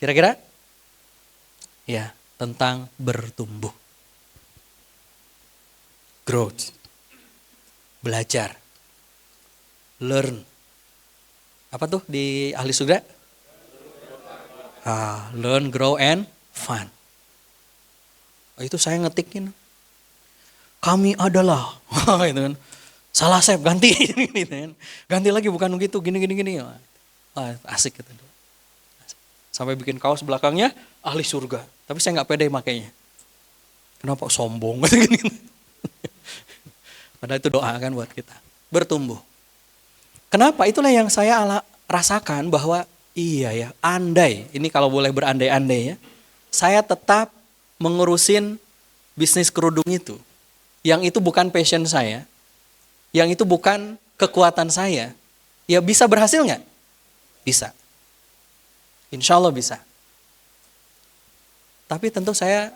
Kira-kira? Ya. Tentang bertumbuh. Growth. Belajar. Learn. Apa tuh di ahli surga? Learn, grow, and fun. Itu saya ngetikin. Kami adalah. Itu kan. Salah Sep, ganti. Ganti lagi, bukan begitu. Gini. Asik gitu. Sampai bikin kaos belakangnya ahli surga. Tapi saya nggak pede makainya. Kenapa sombong? Padahal itu doa kan buat kita. Bertumbuh. Kenapa? Itulah yang saya rasakan bahwa iya ya, andai. Ini kalau boleh berandai-andai ya. Saya tetap mengurusin bisnis kerudung itu. Yang itu bukan passion saya. Yang itu bukan kekuatan saya. Ya bisa berhasil nggak? Bisa. Insya Allah bisa. Tapi tentu saya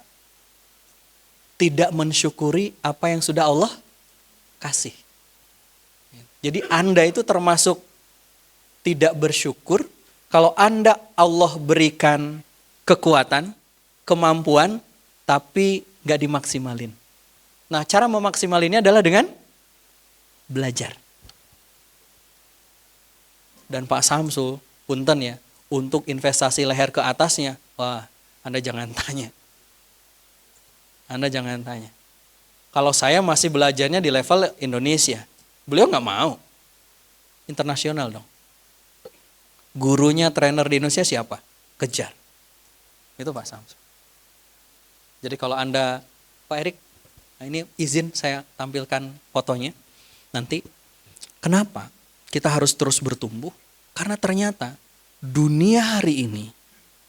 tidak mensyukuri apa yang sudah Allah kasih. Jadi Anda itu termasuk tidak bersyukur kalau Allah berikan kekuatan, kemampuan, tapi gak dimaksimalin. Nah, cara memaksimalinnya adalah dengan belajar. Dan Pak Samsul, punten ya, untuk investasi leher ke atasnya, wah, Anda jangan tanya. Kalau saya masih belajarnya di level Indonesia, beliau nggak mau. Internasional dong. Gurunya, trainer di Indonesia siapa? Kejar. Itu Pak Samsul. Jadi kalau Anda, Pak Erik, nah ini izin saya tampilkan fotonya. Nanti, kenapa kita harus terus bertumbuh? Karena ternyata dunia hari ini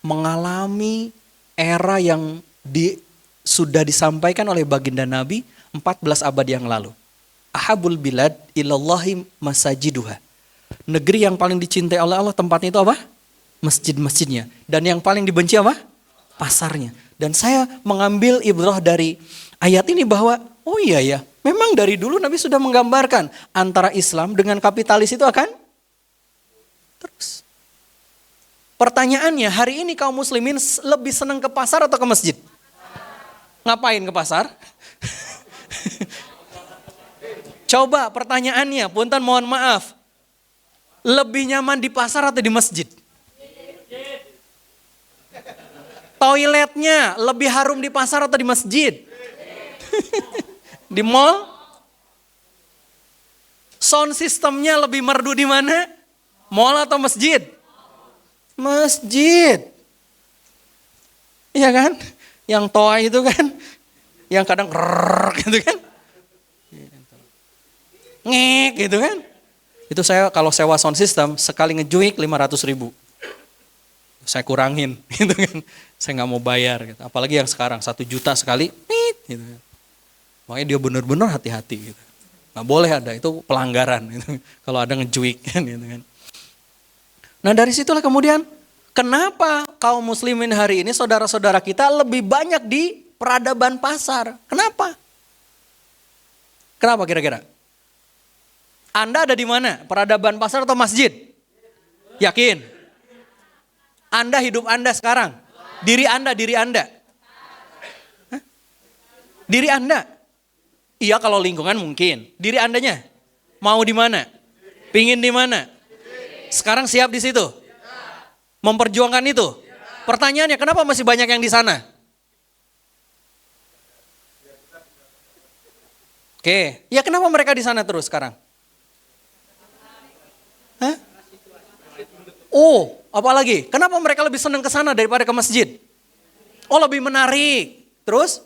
mengalami era yang sudah disampaikan oleh baginda Nabi 14 abad yang lalu. Ahabul bilad ilallahi masajiduha. Negeri yang paling dicintai oleh Allah tempatnya itu apa? Masjid-masjidnya. Dan yang paling dibenci apa? Pasarnya. Dan saya mengambil ibrah dari ayat ini bahwa oh iya ya, memang dari dulu Nabi sudah menggambarkan antara Islam dengan kapitalis itu akan terus. Pertanyaannya, hari ini kaum muslimin lebih senang ke pasar atau ke masjid? Ngapain ke pasar? Coba pertanyaannya, punten mohon maaf. Lebih nyaman di pasar atau di masjid? Toiletnya lebih harum di pasar atau di masjid? Di mall? Sound systemnya lebih merdu di mana? Mall atau masjid? Masjid. Iya kan? Yang toa itu kan, yang kadang gitu kan. Ngek gitu kan. Itu saya kalau sewa sound system sekali ngejuik 500.000. Saya kurangin gitu kan. Saya nggak mau bayar gitu. Apalagi yang sekarang 1 juta sekali gitu kan. Makanya dia benar-benar hati-hati gitu. Nggak boleh ada, itu pelanggaran gitu. Kalau ada ngejuik kan gitu kan. Nah dari situlah kemudian kenapa kaum muslimin hari ini saudara-saudara kita lebih banyak di peradaban pasar. Kenapa? Kenapa kira-kira? Anda ada di mana? Peradaban pasar atau masjid? Yakin? Anda hidup Anda sekarang? Diri Anda? Hah? Diri Anda? Iya kalau lingkungan mungkin. Diri Andanya? Mau di mana? Pingin di mana? Sekarang siap di situ? Memperjuangkan itu? Pertanyaannya, kenapa masih banyak yang di sana? Oke, ya kenapa mereka di sana terus sekarang? Hah? Oh, apalagi? Kenapa mereka lebih senang ke sana daripada ke masjid? Oh, lebih menarik. Terus?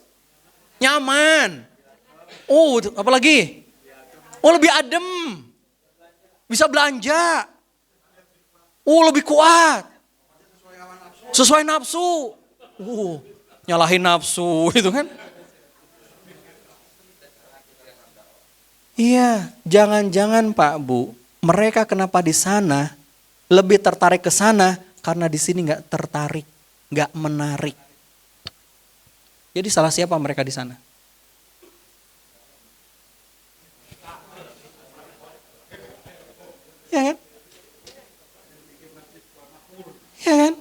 Nyaman. Oh, apalagi? Oh, lebih adem. Bisa belanja. Oh, lebih kuat. Sesuai nafsu. Nyalahin nafsu itu kan. Iya, jangan-jangan Pak Bu, mereka kenapa di sana lebih tertarik ke sana karena di sini nggak tertarik, nggak menarik. Jadi salah siapa mereka di sana? Ya kan? Ya kan?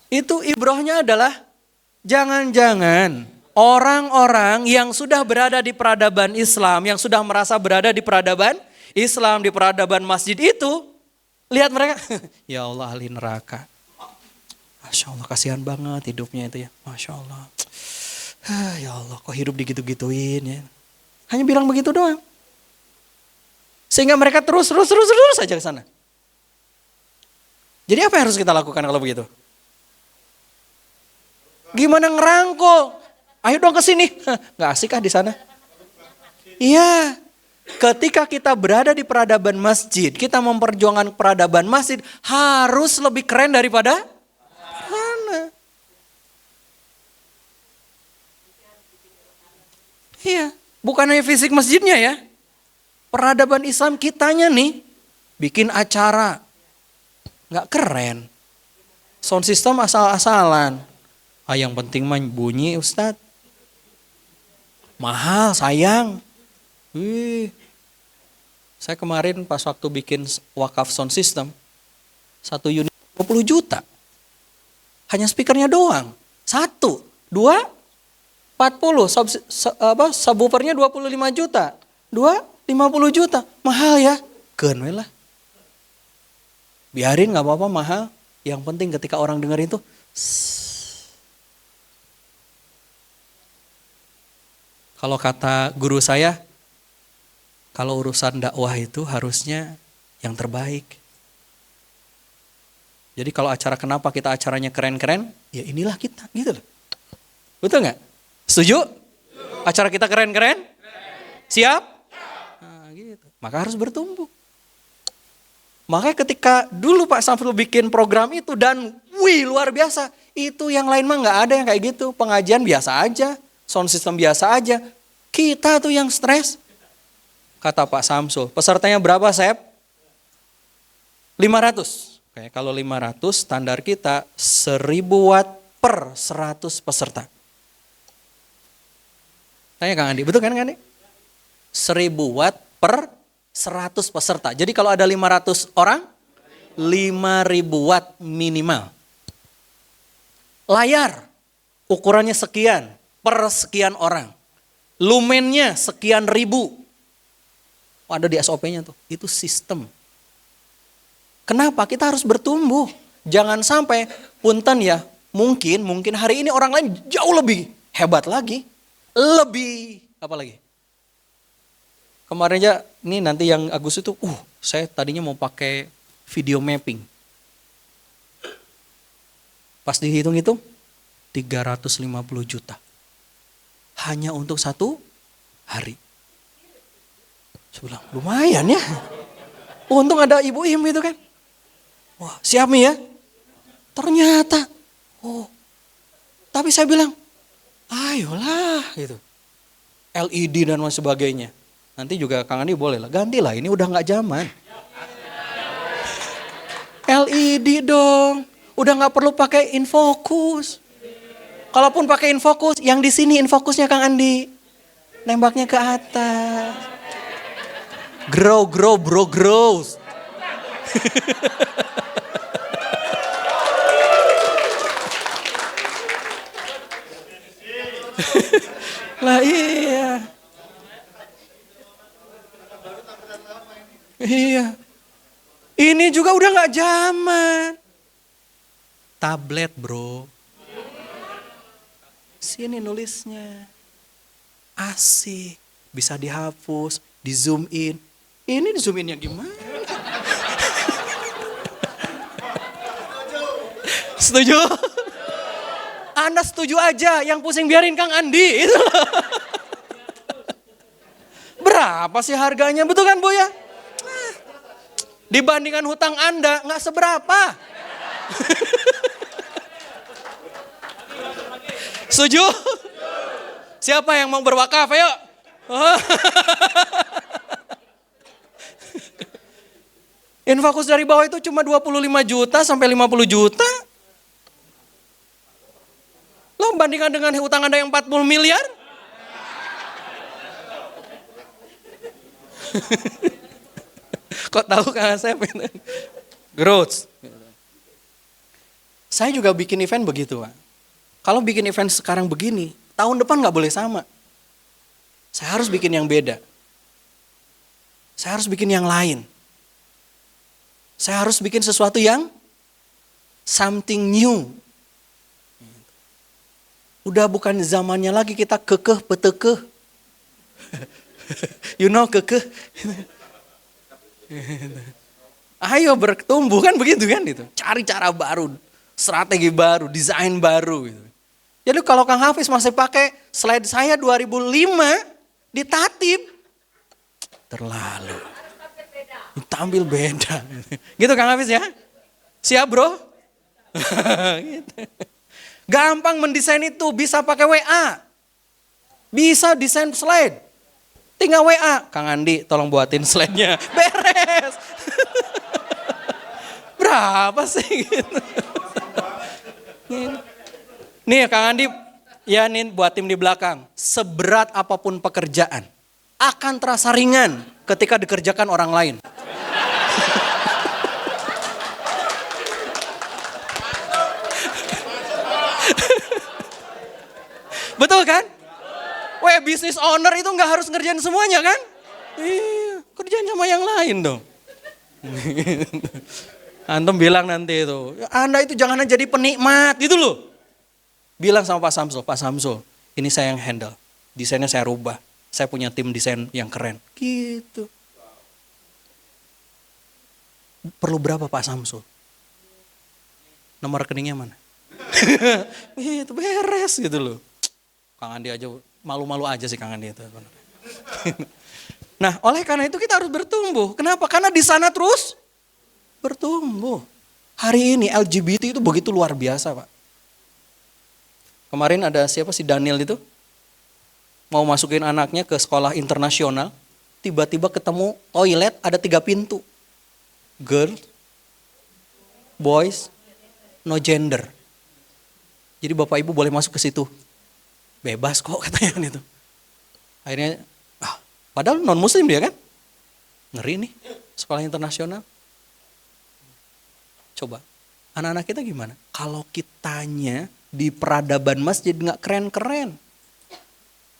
Itu ibrohnya adalah jangan-jangan orang-orang yang sudah berada di peradaban Islam, yang sudah merasa berada di peradaban Islam, di peradaban masjid itu, lihat mereka, ya Allah ahli neraka. Masya Allah kasihan banget hidupnya itu ya, Masya Allah. Ya Allah kok hidup digitu-gituin ya. Hanya bilang begitu doang. Sehingga mereka terus saja ke sana. Jadi apa yang harus kita lakukan kalau begitu? Gimana ngerangkul? Ayo dong ke sini. Nggak asik kah di sana? Iya. Ketika kita berada di peradaban masjid, kita memperjuangkan peradaban masjid harus lebih keren daripada mana? Iya, bukan hanya fisik masjidnya ya. Peradaban Islam kitanya nih bikin acara nggak keren, sound system asal-asalan. Yang penting mah bunyi Ustadz, mahal sayang. Saya kemarin pas waktu bikin wakaf sound system, 1 unit 20 juta, hanya speakernya doang, 1, 2, 40, subwoofernya 25 juta, 2, 50 juta, mahal ya, keun we lah. Biarin gak apa-apa mahal, yang penting ketika orang dengar itu, kalau kata guru saya, kalau urusan dakwah itu harusnya yang terbaik. Jadi kalau acara kenapa kita acaranya keren-keren, ya inilah kita, gitu loh. Betul gak? Setuju? Acara kita keren-keren? Siap? Gitu. Maka harus bertumbuh. Makanya ketika dulu Pak Samsul bikin program itu dan luar biasa. Itu yang lain mah gak ada yang kayak gitu. Pengajian biasa aja, sound system biasa aja. Kita tuh yang stres. Kata Pak Samsul, pesertanya berapa Sep? 500. Oke, kalau 500 standar kita 1000 watt per 100 peserta. Tanya Kang Andi, betul kan Kang Andi? 1000 watt per 100 peserta. Jadi kalau ada 500 orang, 5000 watt minimal. Layar, ukurannya sekian per sekian orang. Lumennya sekian ribu. Ada di SOP-nya tuh, itu sistem. Kenapa? Kita harus bertumbuh. Jangan sampai, punten ya, mungkin hari ini orang lain jauh lebih hebat lagi. Lebih, apa lagi? Kemarin aja, ini nanti yang Agustus itu, saya tadinya mau pakai video mapping. Pas dihitung-hitung, 350 juta. Hanya untuk 1 hari. Saya bilang, lumayan ya. Untung ada Ibu Im itu kan. Wah, siap nih ya. Ternyata, tapi saya bilang, ayolah gitu. LED dan sebagainya. Nanti juga Kang Andi boleh lah, gantilah ini udah gak zaman. LED dong, udah gak perlu pakai infocus. Kalaupun pakai infokus, yang di sini infokusnya Kang Andi. Nembaknya ke atas. Grow, bro, grow. Lah iya. Iya. Ini juga udah gak zaman. Tablet bro. Sini nulisnya. Asik. Bisa dihapus, di zoom in. Ini di zoom innya gimana? Setuju? Anda setuju aja, yang pusing biarin Kang Andi. Itu. Berapa sih harganya? Betul kan Bu ya? Dibandingkan hutang Anda nggak seberapa. Setuju? Siapa yang mau berwakaf? Ayo. Infokus dari bawah itu cuma 25 juta sampai 50 juta. Lo bandingkan dengan hutang Anda yang 40 miliar? Kok tahu Kang Asep? Growth. Saya juga bikin event begitu, Pak. Kalau bikin event sekarang begini, tahun depan nggak boleh sama. Saya harus bikin yang beda. Saya harus bikin yang lain. Saya harus bikin sesuatu yang something new. Udah bukan zamannya lagi kita kekeh petekeh. You know kekeh. Ayo bertumbuh kan begitu kan itu. Cari cara baru, strategi baru, desain baru gitu. Jadi kalau Kang Hafiz masih pakai slide saya 2005 ditatip, terlalu. Tampil beda. Gitu Kang Hafiz ya. Siap bro? Gitu. Gampang mendesain itu, bisa pakai WA. Bisa desain slide. Tinggal WA, Kang Andi tolong buatin slide-nya. Beres. Berapa sih gitu. Nih Kang Andi, ya nih buat tim di belakang. Seberat apapun pekerjaan, akan terasa ringan ketika dikerjakan orang lain. Betul kan? Weh, business owner itu nggak harus ngerjain semuanya kan? Iya, kerjain sama yang lain dong. Antum bilang nanti itu, Anda itu jangan jadi penikmat gitu loh. Bilang sama Pak Samsul, ini saya yang handle. Desainnya saya rubah. Saya punya tim desain yang keren. Gitu. Perlu berapa Pak Samsul? Nomor rekeningnya mana? Itu beres gitu loh. Kang Andi aja, malu-malu aja sih Kang Andi itu. Nah, oleh karena itu kita harus bertumbuh. Kenapa? Karena di sana terus bertumbuh. Hari ini LGBT itu begitu luar biasa, Pak. Kemarin ada siapa sih Daniel itu? Mau masukin anaknya ke sekolah internasional. Tiba-tiba ketemu toilet ada 3 pintu. Girl, boys, no gender. Jadi bapak ibu boleh masuk ke situ. Bebas kok katanya itu. Akhirnya, padahal non muslim dia kan. Ngeri nih, sekolah internasional. Coba, anak-anak kita gimana? Kalau kitanya di peradaban masjid gak keren-keren.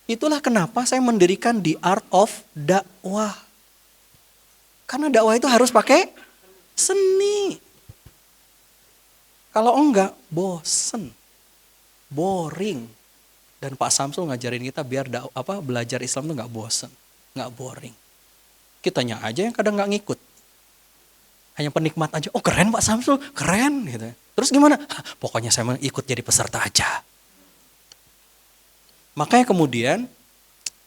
Itulah kenapa saya mendirikan The Art of Dakwah. Karena dakwah itu harus pakai seni. Kalau enggak, bosen, boring. Dan Pak Samsul ngajarin kita biar belajar Islam tuh nggak bosen, nggak boring. Kitanya aja yang kadang nggak ngikut, hanya penikmat aja. Oh keren Pak Samsul, keren gitu. Terus gimana? Pokoknya saya mau ikut jadi peserta aja. Makanya kemudian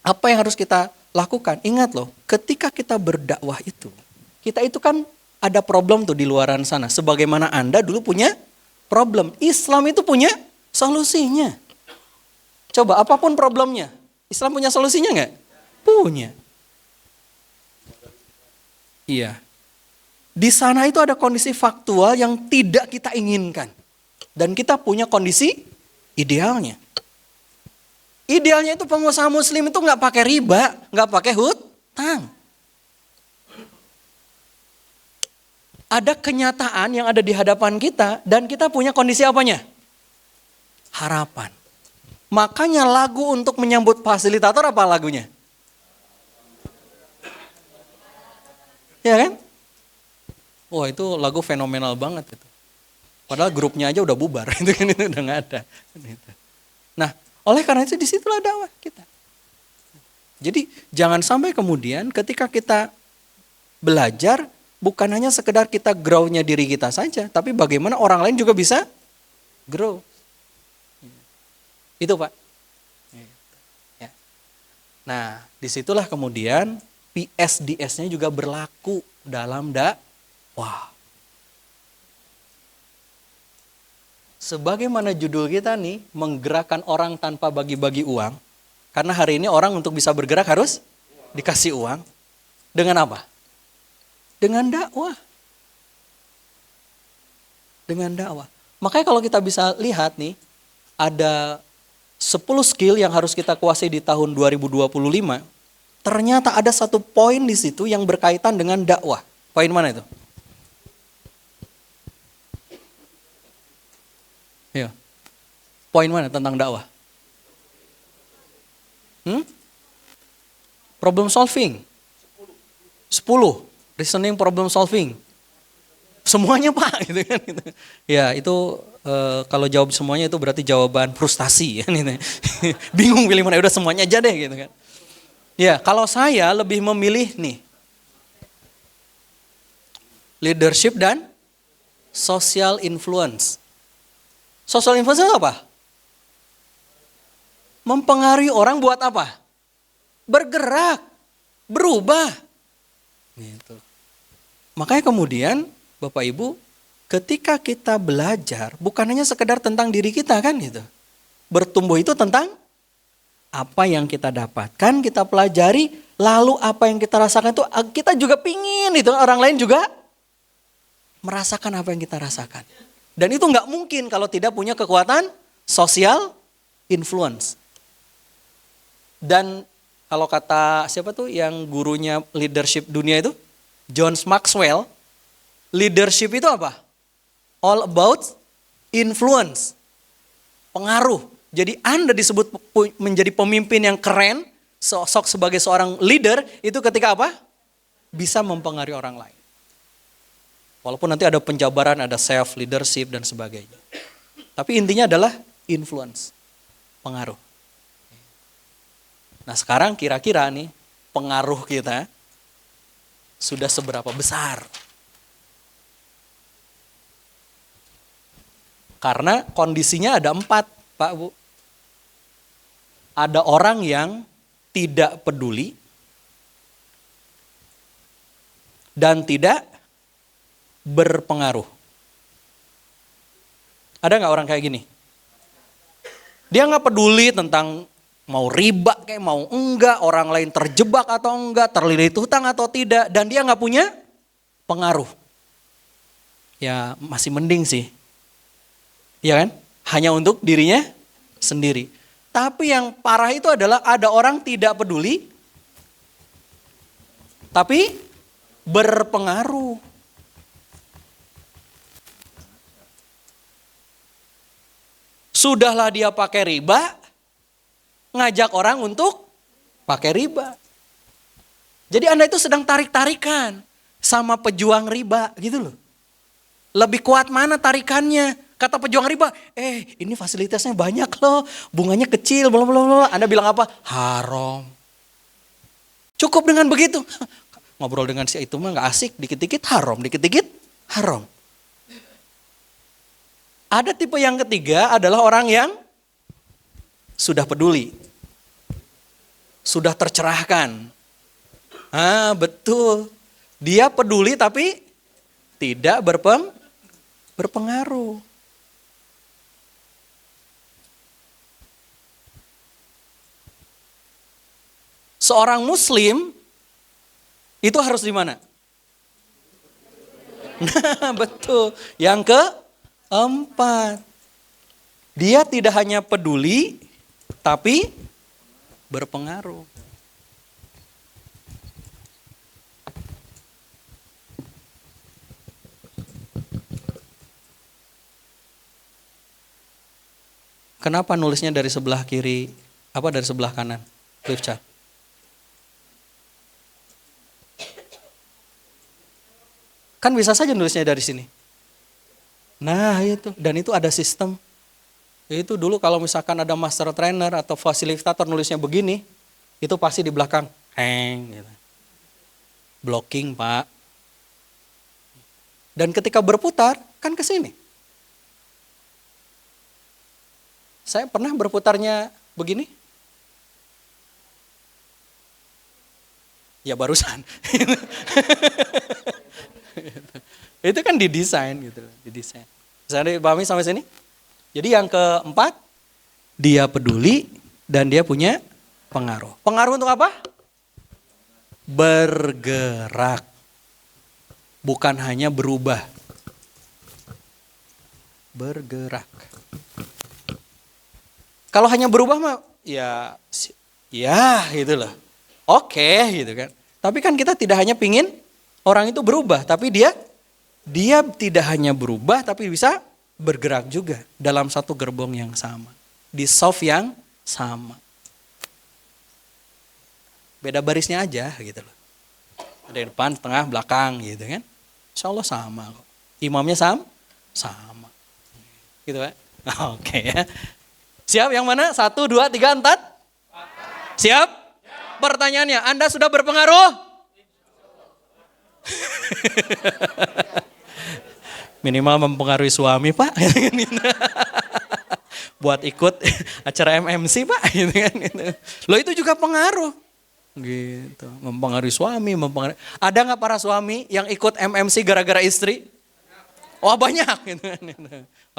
apa yang harus kita lakukan? Ingat loh, ketika kita berdakwah itu, kita itu kan ada problem tuh di luaran sana. Sebagaimana Anda dulu punya problem, Islam itu punya solusinya. Coba apapun problemnya, Islam punya solusinya nggak? Punya. Iya. Di sana itu ada kondisi faktual yang tidak kita inginkan. Dan kita punya kondisi Idealnya. Idealnya itu pengusaha muslim itu nggak pakai riba, nggak pakai hutang. Ada kenyataan yang ada di hadapan kita dan kita punya kondisi apanya? Harapan. Makanya lagu untuk menyambut fasilitator apa lagunya? Ya kan? Wah itu lagu fenomenal banget itu. Padahal grupnya aja udah bubar, itu kan itu udah nggak ada. Nah, oleh karena itu disitulah dakwah kita. Jadi jangan sampai kemudian ketika kita belajar bukan hanya sekedar kita grow-nya diri kita saja, tapi bagaimana orang lain juga bisa grow. Itu Pak. Ya. Nah, disitulah kemudian PSDS-nya juga berlaku dalam dakwah. Sebagaimana judul kita nih, menggerakkan orang tanpa bagi-bagi uang. Karena hari ini orang untuk bisa bergerak harus dikasih uang. Dengan apa? Dengan dakwah. Dengan dakwah. Makanya kalau kita bisa lihat nih, ada 10 skill yang harus kita kuasai di tahun 2025. Ternyata ada satu poin di situ yang berkaitan dengan dakwah. Poin mana itu? Ya. Poin mana tentang dakwah? Problem solving. 10. Reasoning problem solving. Semuanya Pak. Gitu kan. Ya itu kalau jawab semuanya itu berarti jawaban frustasi. Kan, gitu. Bingung pilih mana, udah semuanya aja deh. Gitu kan. Ya kalau saya lebih memilih nih. Leadership dan social influence. Social influence itu apa? Mempengaruhi orang buat apa? Bergerak, berubah. Gitu. Makanya kemudian Bapak Ibu, ketika kita belajar bukan hanya sekedar tentang diri kita kan gitu. Bertumbuh itu tentang apa yang kita dapatkan, kita pelajari, lalu apa yang kita rasakan itu kita juga pingin itu orang lain juga merasakan apa yang kita rasakan. Dan itu nggak mungkin kalau tidak punya kekuatan social influence. Dan kalau kata siapa tuh yang gurunya leadership dunia itu? John Maxwell. Leadership itu apa? All about influence. Pengaruh. Jadi Anda disebut menjadi pemimpin yang keren, sosok sebagai seorang leader, itu ketika apa? Bisa mempengaruhi orang lain. Walaupun nanti ada penjabaran, ada self leadership dan sebagainya. Tapi intinya adalah influence, pengaruh. Nah sekarang kira-kira nih pengaruh kita sudah seberapa besar? Karena kondisinya ada 4, Pak Bu. Ada orang yang tidak peduli dan tidak berpengaruh. Ada nggak orang kayak gini? Dia nggak peduli tentang mau riba kayak mau enggak, orang lain terjebak atau enggak, terlilit hutang atau tidak, dan dia nggak punya pengaruh. Ya masih mending sih, ya kan? Hanya untuk dirinya sendiri. Tapi yang parah itu adalah ada orang tidak peduli, tapi berpengaruh. Sudahlah dia pakai riba, ngajak orang untuk pakai riba. Jadi Anda itu sedang tarik-tarikan sama pejuang riba gitu loh. Lebih kuat mana tarikannya? Kata pejuang riba, ini fasilitasnya banyak loh, bunganya kecil, blablabla. Anda bilang apa? Haram. Cukup dengan begitu. Ngobrol dengan si itu mah gak asik, dikit-dikit haram, dikit-dikit haram. Ada tipe yang ketiga adalah orang yang sudah peduli. Sudah tercerahkan. Betul. Dia peduli tapi tidak berpengaruh. Seorang muslim itu harus di mana? Nah, betul. Yang keempat. Dia tidak hanya peduli, tapi berpengaruh. Kenapa nulisnya dari sebelah kiri, dari sebelah kanan? Flip chart. Kan bisa saja nulisnya dari sini. Nah itu, dan itu ada sistem. Itu dulu kalau misalkan ada master trainer atau fasilitator nulisnya begini, itu pasti di belakang, gitu. Blocking Pak. Dan ketika berputar, kan ke sini. Saya pernah berputarnya begini. Ya barusan. Itu kan didesain gitu, didesain. Bisa dipahami sampai sini? Jadi yang keempat, dia peduli dan dia punya pengaruh. Pengaruh untuk apa? Bergerak. Bukan hanya berubah. Bergerak. Kalau hanya berubah mah ya gitu loh. Oke gitu kan. Tapi kan kita tidak hanya pingin orang itu berubah, tapi dia tidak hanya berubah tapi bisa bergerak juga dalam satu gerbong yang sama. Di soft yang sama. Beda barisnya aja gitu loh. Ada yang depan, tengah, belakang gitu kan. Insya Allah sama kok. Imamnya sama. Gitu kan. Oke ya. Siap yang mana? 1, 2, 3, 4? Siap? Pertanyaannya, Anda sudah berpengaruh? Minimal mempengaruhi suami Pak. Buat ikut acara MMC Pak. Loh itu juga pengaruh. Gitu. Mempengaruhi suami, Ada nggak para suami yang ikut MMC gara-gara istri? Oh banyak.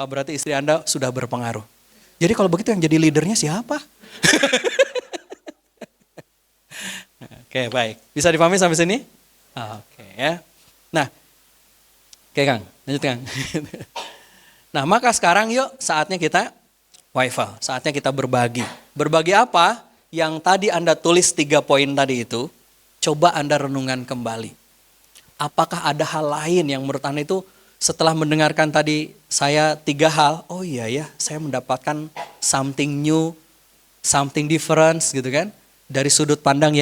Oh, berarti istri Anda sudah berpengaruh. Jadi kalau begitu yang jadi leadernya siapa? Oke baik. Bisa dipahami sampai sini? Oke ya. Nah. Oke Kang, lanjut Kang. Nah maka sekarang yuk saatnya kita Waifal. Saatnya kita berbagi. Berbagi apa? Yang tadi Anda tulis 3 poin tadi itu. Coba Anda renungan kembali. Apakah ada hal lain yang menurut Anda itu setelah mendengarkan tadi saya 3 hal, oh iya ya, saya mendapatkan something new, something different gitu kan, dari sudut pandang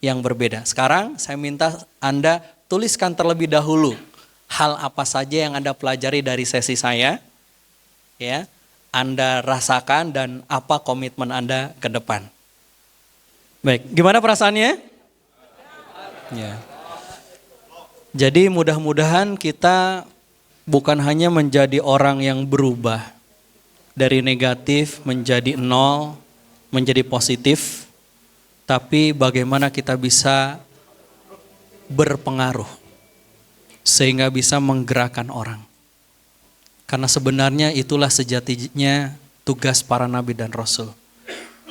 yang berbeda. Sekarang saya minta Anda tuliskan terlebih dahulu hal apa saja yang Anda pelajari dari sesi saya, ya, Anda rasakan dan apa komitmen Anda ke depan. Baik, gimana perasaannya? Ya. Jadi mudah-mudahan kita bukan hanya menjadi orang yang berubah dari negatif menjadi 0, menjadi positif, tapi bagaimana kita bisa berpengaruh sehingga bisa menggerakkan orang. Karena sebenarnya itulah sejatinya tugas para nabi dan rasul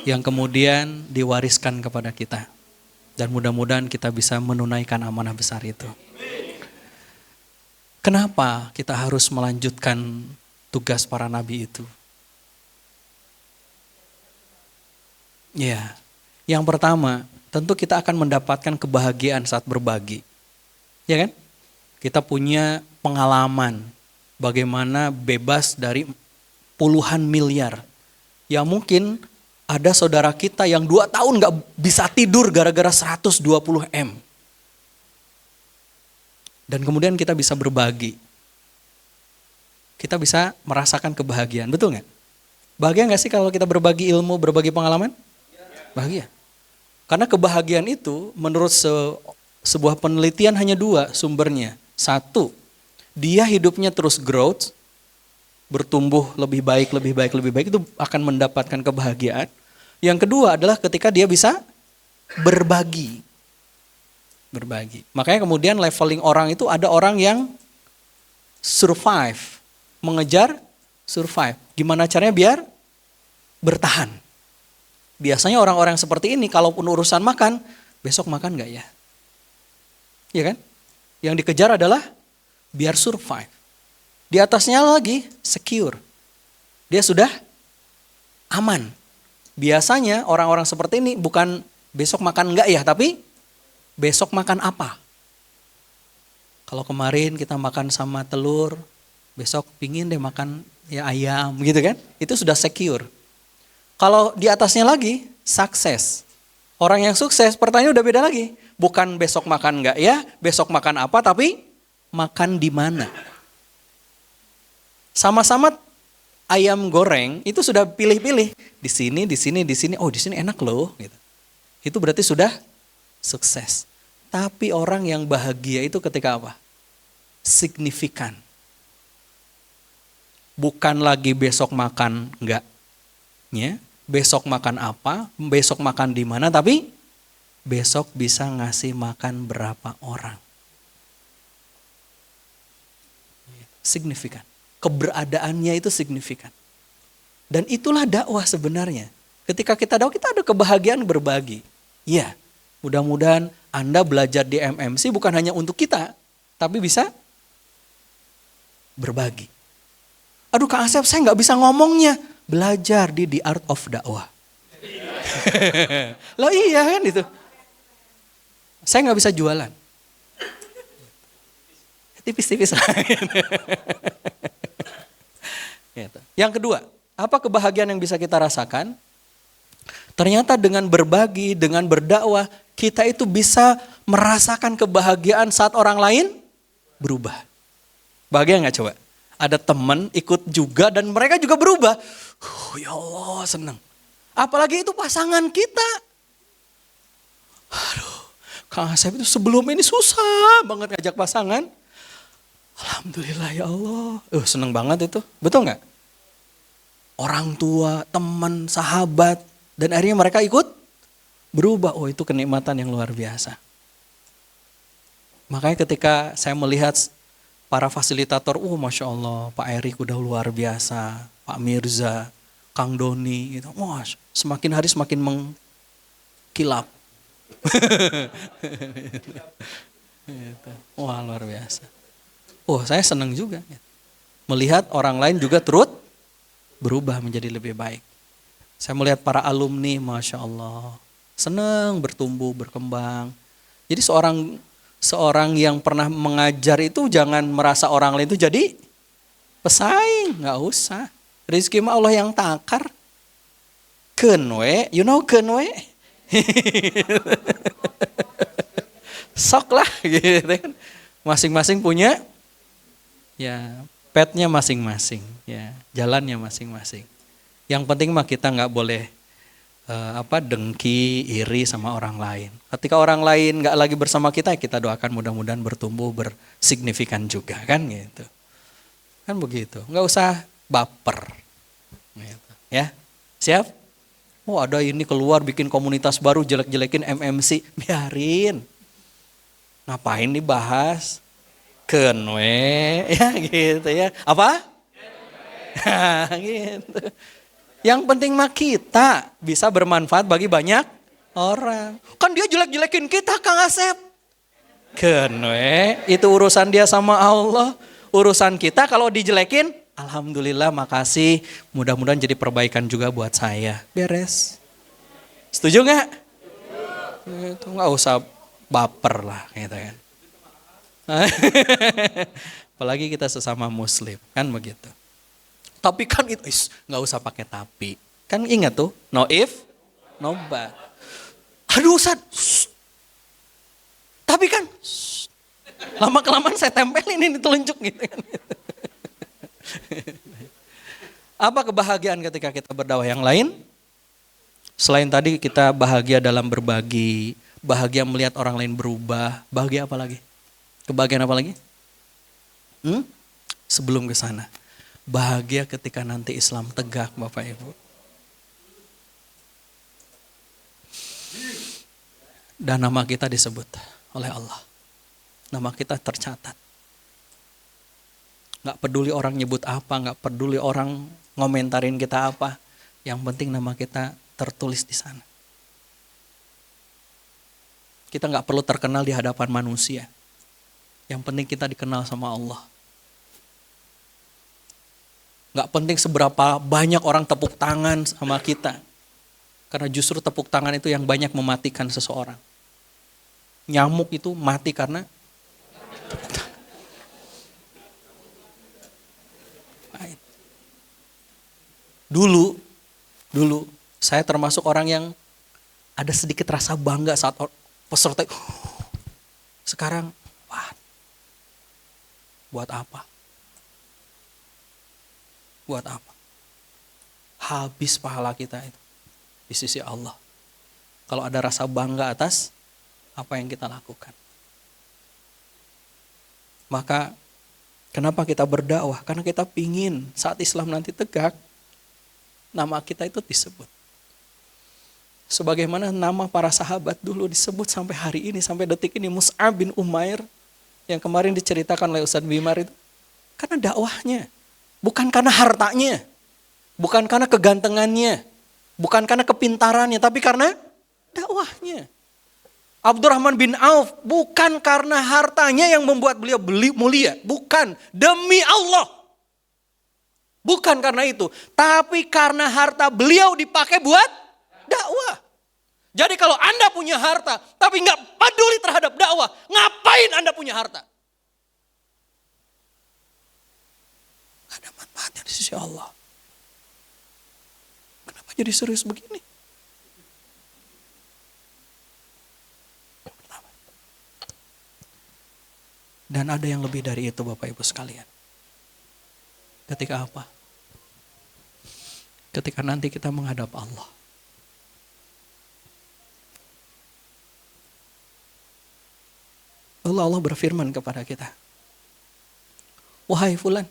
yang kemudian diwariskan kepada kita. Dan mudah-mudahan kita bisa menunaikan amanah besar itu. Kenapa kita harus melanjutkan tugas para nabi itu? Ya, yang pertama, tentu kita akan mendapatkan kebahagiaan saat berbagi. Ya kan? Kita punya pengalaman bagaimana bebas dari puluhan miliar. Yang mungkin ada saudara kita yang 2 tahun gak bisa tidur gara-gara 120 M. Dan kemudian kita bisa berbagi. Kita bisa merasakan kebahagiaan, betul gak? Bahagia gak sih kalau kita berbagi ilmu, berbagi pengalaman? Bahagia. Karena kebahagiaan itu menurut sebuah penelitian hanya 2 sumbernya. 1, dia hidupnya terus growth, bertumbuh lebih baik, itu akan mendapatkan kebahagiaan. Yang kedua adalah ketika dia bisa berbagi. Makanya kemudian leveling orang itu ada orang yang survive, mengejar survive. Gimana caranya biar bertahan? Biasanya orang-orang seperti ini kalaupun urusan makan, besok makan gak ya? Iya kan? Yang dikejar adalah biar survive. Di atasnya lagi secure. Dia sudah aman. Biasanya orang-orang seperti ini bukan besok makan enggak ya, tapi besok makan apa. Kalau kemarin kita makan sama telur, besok pingin deh makan ya ayam gitu kan. Itu sudah secure. Kalau di atasnya lagi, sukses. Orang yang sukses, pertanyaan udah beda lagi. Bukan besok makan enggak ya, besok makan apa, tapi makan di mana. Sama-sama ayam goreng itu sudah pilih-pilih. Di sini, di sini, di sini. Oh, di sini enak loh. Gitu. Itu berarti sudah sukses. Tapi orang yang bahagia itu ketika apa? Signifikan. Bukan lagi besok makan enggak. Ya, besok makan apa, besok makan di mana, tapi besok bisa ngasih makan berapa orang. Signifikan. Keberadaannya itu signifikan. Dan itulah dakwah sebenarnya. Ketika kita dakwah, kita ada kebahagiaan berbagi. Iya, mudah-mudahan Anda belajar di MMC bukan hanya untuk kita, tapi bisa berbagi. Aduh Kak Asep, saya nggak bisa ngomongnya. Belajar di The Art of Dakwah. Loh iya kan itu. Saya nggak bisa jualan. Tipis-tipis lah. Yang kedua, apa kebahagiaan yang bisa kita rasakan? Ternyata dengan berbagi, dengan berdakwah, kita itu bisa merasakan kebahagiaan saat orang lain berubah. Bahagia nggak coba? Ada teman ikut juga dan mereka juga berubah. Ya Allah senang. Apalagi itu pasangan kita. Aduh, Kang Asep itu sebelum ini susah banget ngajak pasangan. Alhamdulillah ya Allah. Senang banget itu. Betul nggak? Orang tua, teman, sahabat. Dan akhirnya mereka ikut berubah. Oh itu kenikmatan yang luar biasa. Makanya ketika saya melihat para fasilitator, Masya Allah, Pak Erik udah luar biasa. Pak Mirza, Kang Doni. Gitu. Wah, semakin hari semakin mengkilap. Wah luar biasa. Saya senang juga. Melihat orang lain juga turut berubah menjadi lebih baik. Saya melihat para alumni, Masya Allah, senang bertumbuh, berkembang. Jadi seorang yang pernah mengajar itu jangan merasa orang lain itu jadi pesaing, nggak usah. Rizki mah Allah yang takar. Kenwe, you know kenwe? Sok lah, gitu kan. Masing-masing punya, ya petnya masing-masing, ya jalannya masing-masing. Yang penting mah kita nggak boleh dengki, iri sama orang lain. Ketika orang lain nggak lagi bersama kita, kita doakan mudah-mudahan bertumbuh bersignifikan juga kan gitu. Kan begitu. Nggak usah baper. Gitu. Ya, siap? Ada ini keluar bikin komunitas baru jelek-jelekin MMC, biarin. Ngapain dibahas? Kenwe, ya gitu ya. Apa? Gitu. Yang penting mah kita bisa bermanfaat bagi banyak orang. Kan dia jelek-jelekin kita Kang Asep. Kenwe, itu urusan dia sama Allah. Urusan kita kalau dijelekin, alhamdulillah makasih. Mudah-mudahan jadi perbaikan juga buat saya. Beres. Setuju gak? Itu gak usah baper lah gitu kan. Apalagi kita sesama muslim, kan begitu. Tapi kan itu nggak usah pakai tapi. Kan ingat tuh, no if, no but. Aduh Ustaz. Tapi kan lama-kelamaan saya tempelin ini telunjuk gitu kan. Apa kebahagiaan ketika kita berdakwah yang lain? Selain tadi kita bahagia dalam berbagi, bahagia melihat orang lain berubah, bahagia apa lagi? Kebahagiaan apa lagi? Sebelum ke sana. Bahagia ketika nanti Islam tegak Bapak Ibu. Dan nama kita disebut oleh Allah. Nama kita tercatat. Gak peduli orang nyebut apa, gak peduli orang ngomentarin kita apa. Yang penting nama kita tertulis di sana. Kita gak perlu terkenal di hadapan manusia. Yang penting kita dikenal sama Allah. Nggak penting seberapa banyak orang tepuk tangan sama kita. Karena justru tepuk tangan itu yang banyak mematikan seseorang. Nyamuk itu mati karena tepuk tangan. Dulu saya termasuk orang yang ada sedikit rasa bangga saat peserta. Sekarang, wah, buat apa? Buat apa? Habis pahala kita itu di sisi Allah. Kalau ada rasa bangga atas apa yang kita lakukan. Maka kenapa kita berdakwah? Karena kita pingin saat Islam nanti tegak, nama kita itu disebut. Sebagaimana nama para sahabat dulu disebut sampai hari ini, sampai detik ini. Mus'ab bin Umair yang kemarin diceritakan oleh Ustadz Bimar itu. Karena dakwahnya. Bukan karena hartanya. Bukan karena kegantengannya. Bukan karena kepintarannya. Tapi karena dakwahnya. Abdurrahman bin Auf bukan karena hartanya yang membuat beliau mulia. Bukan. Demi Allah. Bukan karena itu. Tapi karena harta beliau dipakai buat dakwah. Jadi kalau Anda punya harta, tapi nggak peduli terhadap dakwah, ngapain Anda punya harta? Gak ada manfaatnya di sisi Allah. Kenapa jadi serius begini? Dan ada yang lebih dari itu Bapak Ibu sekalian. Ketika apa? Ketika nanti kita menghadap Allah. Allah berfirman kepada kita. Wahai fulan,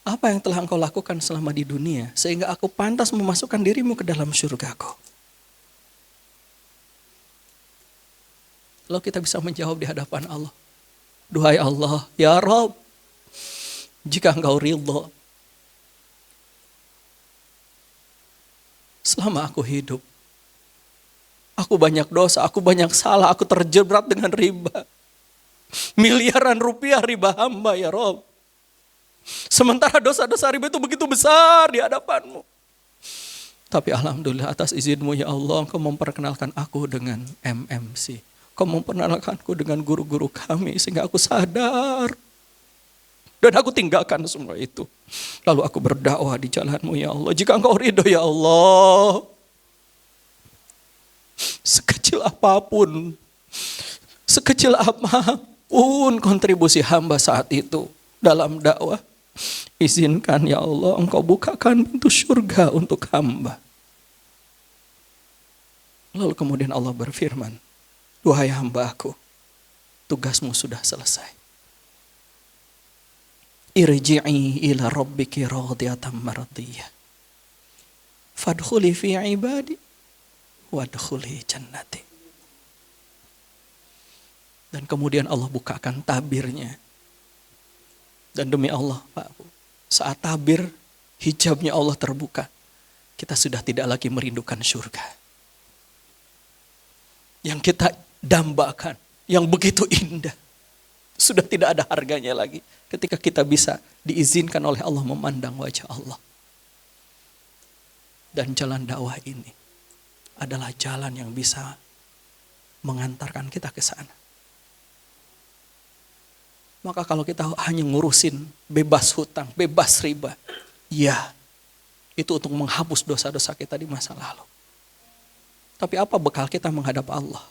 apa yang telah engkau lakukan selama di dunia sehingga aku pantas memasukkan dirimu ke dalam surgaku? Lalu kita bisa menjawab di hadapan Allah. Duhai Allah, ya Rabb, jika engkau ridho, selama aku hidup, aku banyak dosa, aku banyak salah, aku terjerat dengan riba. Miliaran rupiah riba hamba ya Rob. Sementara dosa-dosa riba itu begitu besar di hadapanmu. Tapi alhamdulillah atas izinmu ya Allah, engkau memperkenalkan aku dengan MMC. Engkau memperkenalkanku dengan guru-guru kami sehingga aku sadar. Dan aku tinggalkan semua itu. Lalu aku berdakwah di jalanmu ya Allah. Jika engkau ridho ya Allah, sekecil apapun kontribusi hamba saat itu dalam dakwah, izinkan ya Allah engkau bukakan pintu surga untuk hamba. Lalu kemudian Allah berfirman, duhai hamba-Ku, tugasmu sudah selesai. Irji'i ila rabbiki radiyatan mardiyah. Fadkhuli fi ibadi wadkhuli jannati. Dan kemudian Allah bukakan tabirnya. Dan demi Allah, Pak, saat tabir hijabnya Allah terbuka, kita sudah tidak lagi merindukan surga. Yang kita dambakan, yang begitu indah, sudah tidak ada harganya lagi ketika kita bisa diizinkan oleh Allah memandang wajah Allah. Dan jalan dakwah ini adalah jalan yang bisa mengantarkan kita ke sana. Maka kalau kita hanya ngurusin bebas hutang, bebas riba, ya itu untuk menghapus dosa-dosa kita di masa lalu. Tapi apa bekal kita menghadap Allah?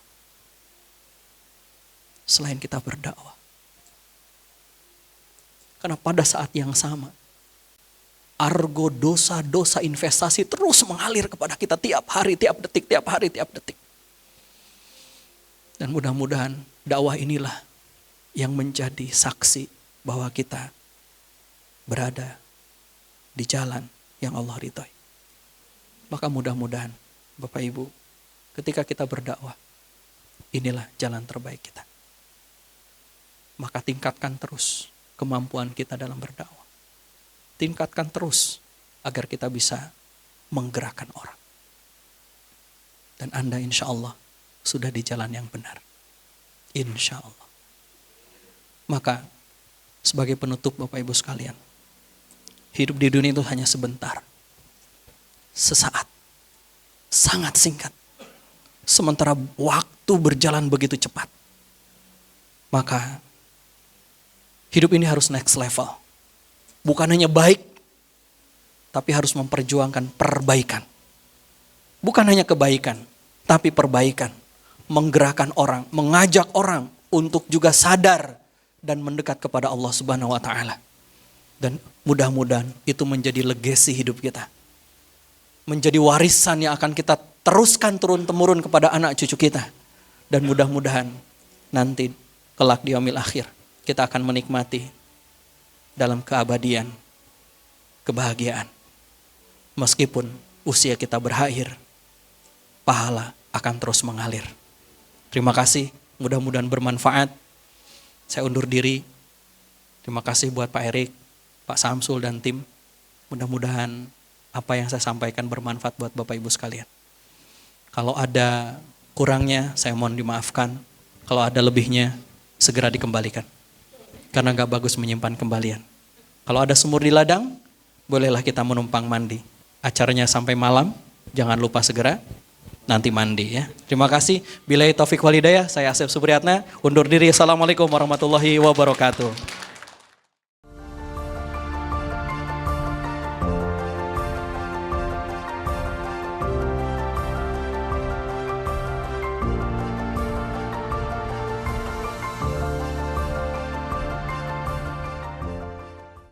Selain kita berdakwah. Karena pada saat yang sama, argo dosa-dosa investasi terus mengalir kepada kita tiap hari, tiap detik, tiap hari, tiap detik. Dan mudah-mudahan dakwah inilah yang menjadi saksi bahwa kita berada di jalan yang Allah ridhoi. Maka mudah-mudahan Bapak Ibu, ketika kita berdakwah, inilah jalan terbaik kita. Maka tingkatkan terus kemampuan kita dalam berdakwah. Tingkatkan terus agar kita bisa menggerakkan orang. Dan Anda insya Allah sudah di jalan yang benar. Insya Allah. Maka sebagai penutup Bapak Ibu sekalian, Hidup di dunia itu hanya sebentar. Sesaat. Sangat singkat. Sementara waktu berjalan begitu cepat. Maka hidup ini harus next level. Bukan hanya baik, tapi harus memperjuangkan perbaikan. Bukan hanya kebaikan, tapi perbaikan. Menggerakkan orang, mengajak orang untuk juga sadar dan mendekat kepada Allah Subhanahu wa taala. Dan mudah-mudahan itu menjadi legasi hidup kita. Menjadi warisan yang akan kita teruskan turun-temurun kepada anak cucu kita. Dan mudah-mudahan nanti kelak di yaumil akhir kita akan menikmati dalam keabadian, kebahagiaan. Meskipun usia kita berakhir, pahala akan terus mengalir. Terima kasih, mudah-mudahan bermanfaat. Saya undur diri. Terima kasih buat Pak Erik, Pak Samsul dan tim. Mudah-mudahan apa yang saya sampaikan bermanfaat buat Bapak Ibu sekalian. Kalau ada kurangnya, saya mohon dimaafkan. Kalau ada lebihnya, segera dikembalikan. Karena gak bagus menyimpan kembalian. Kalau ada sumur di ladang, bolehlah kita menumpang mandi. Acaranya sampai malam, jangan lupa segera nanti mandi ya. Terima kasih. Billahi taufik walhidayah, saya Asep Supriyatna, undur diri. Assalamualaikum warahmatullahi wabarakatuh.